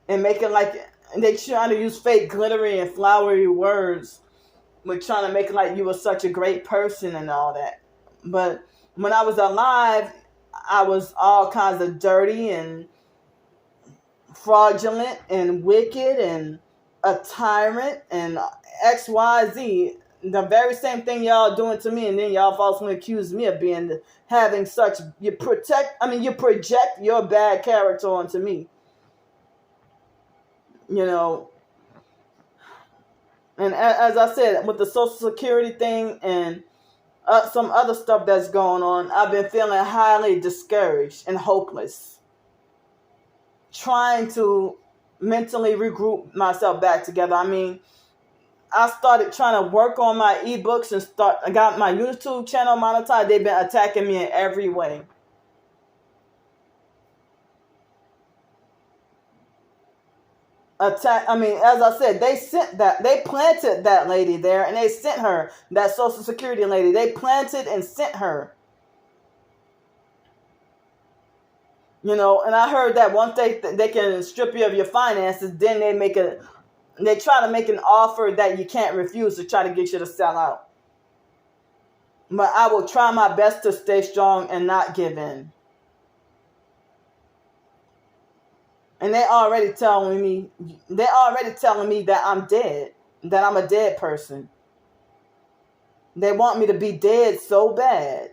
And make it like they trying to use fake glittery and flowery words, with trying to make it like you were such a great person and all that. But when I was alive, I was all kinds of dirty and fraudulent and wicked and a tyrant and XYZ. The very same thing y'all doing to me, and then y'all falsely accuse me of having such. You project your bad character onto me. You know, and as I said, with the Social Security thing and some other stuff that's going on, I've been feeling highly discouraged and hopeless, trying to mentally regroup myself back together. I mean, I started trying to work on my ebooks and I got my YouTube channel monetized. They've been attacking me in every way. As I said, they planted that lady there, and they sent her, that Social Security lady. They planted and sent her. And I heard that once they can strip you of your finances, then they try to make an offer that you can't refuse to try to get you to sell out. But I will try my best to stay strong and not give in. And they're already telling me that I'm dead, that I'm a dead person. They want me to be dead so bad.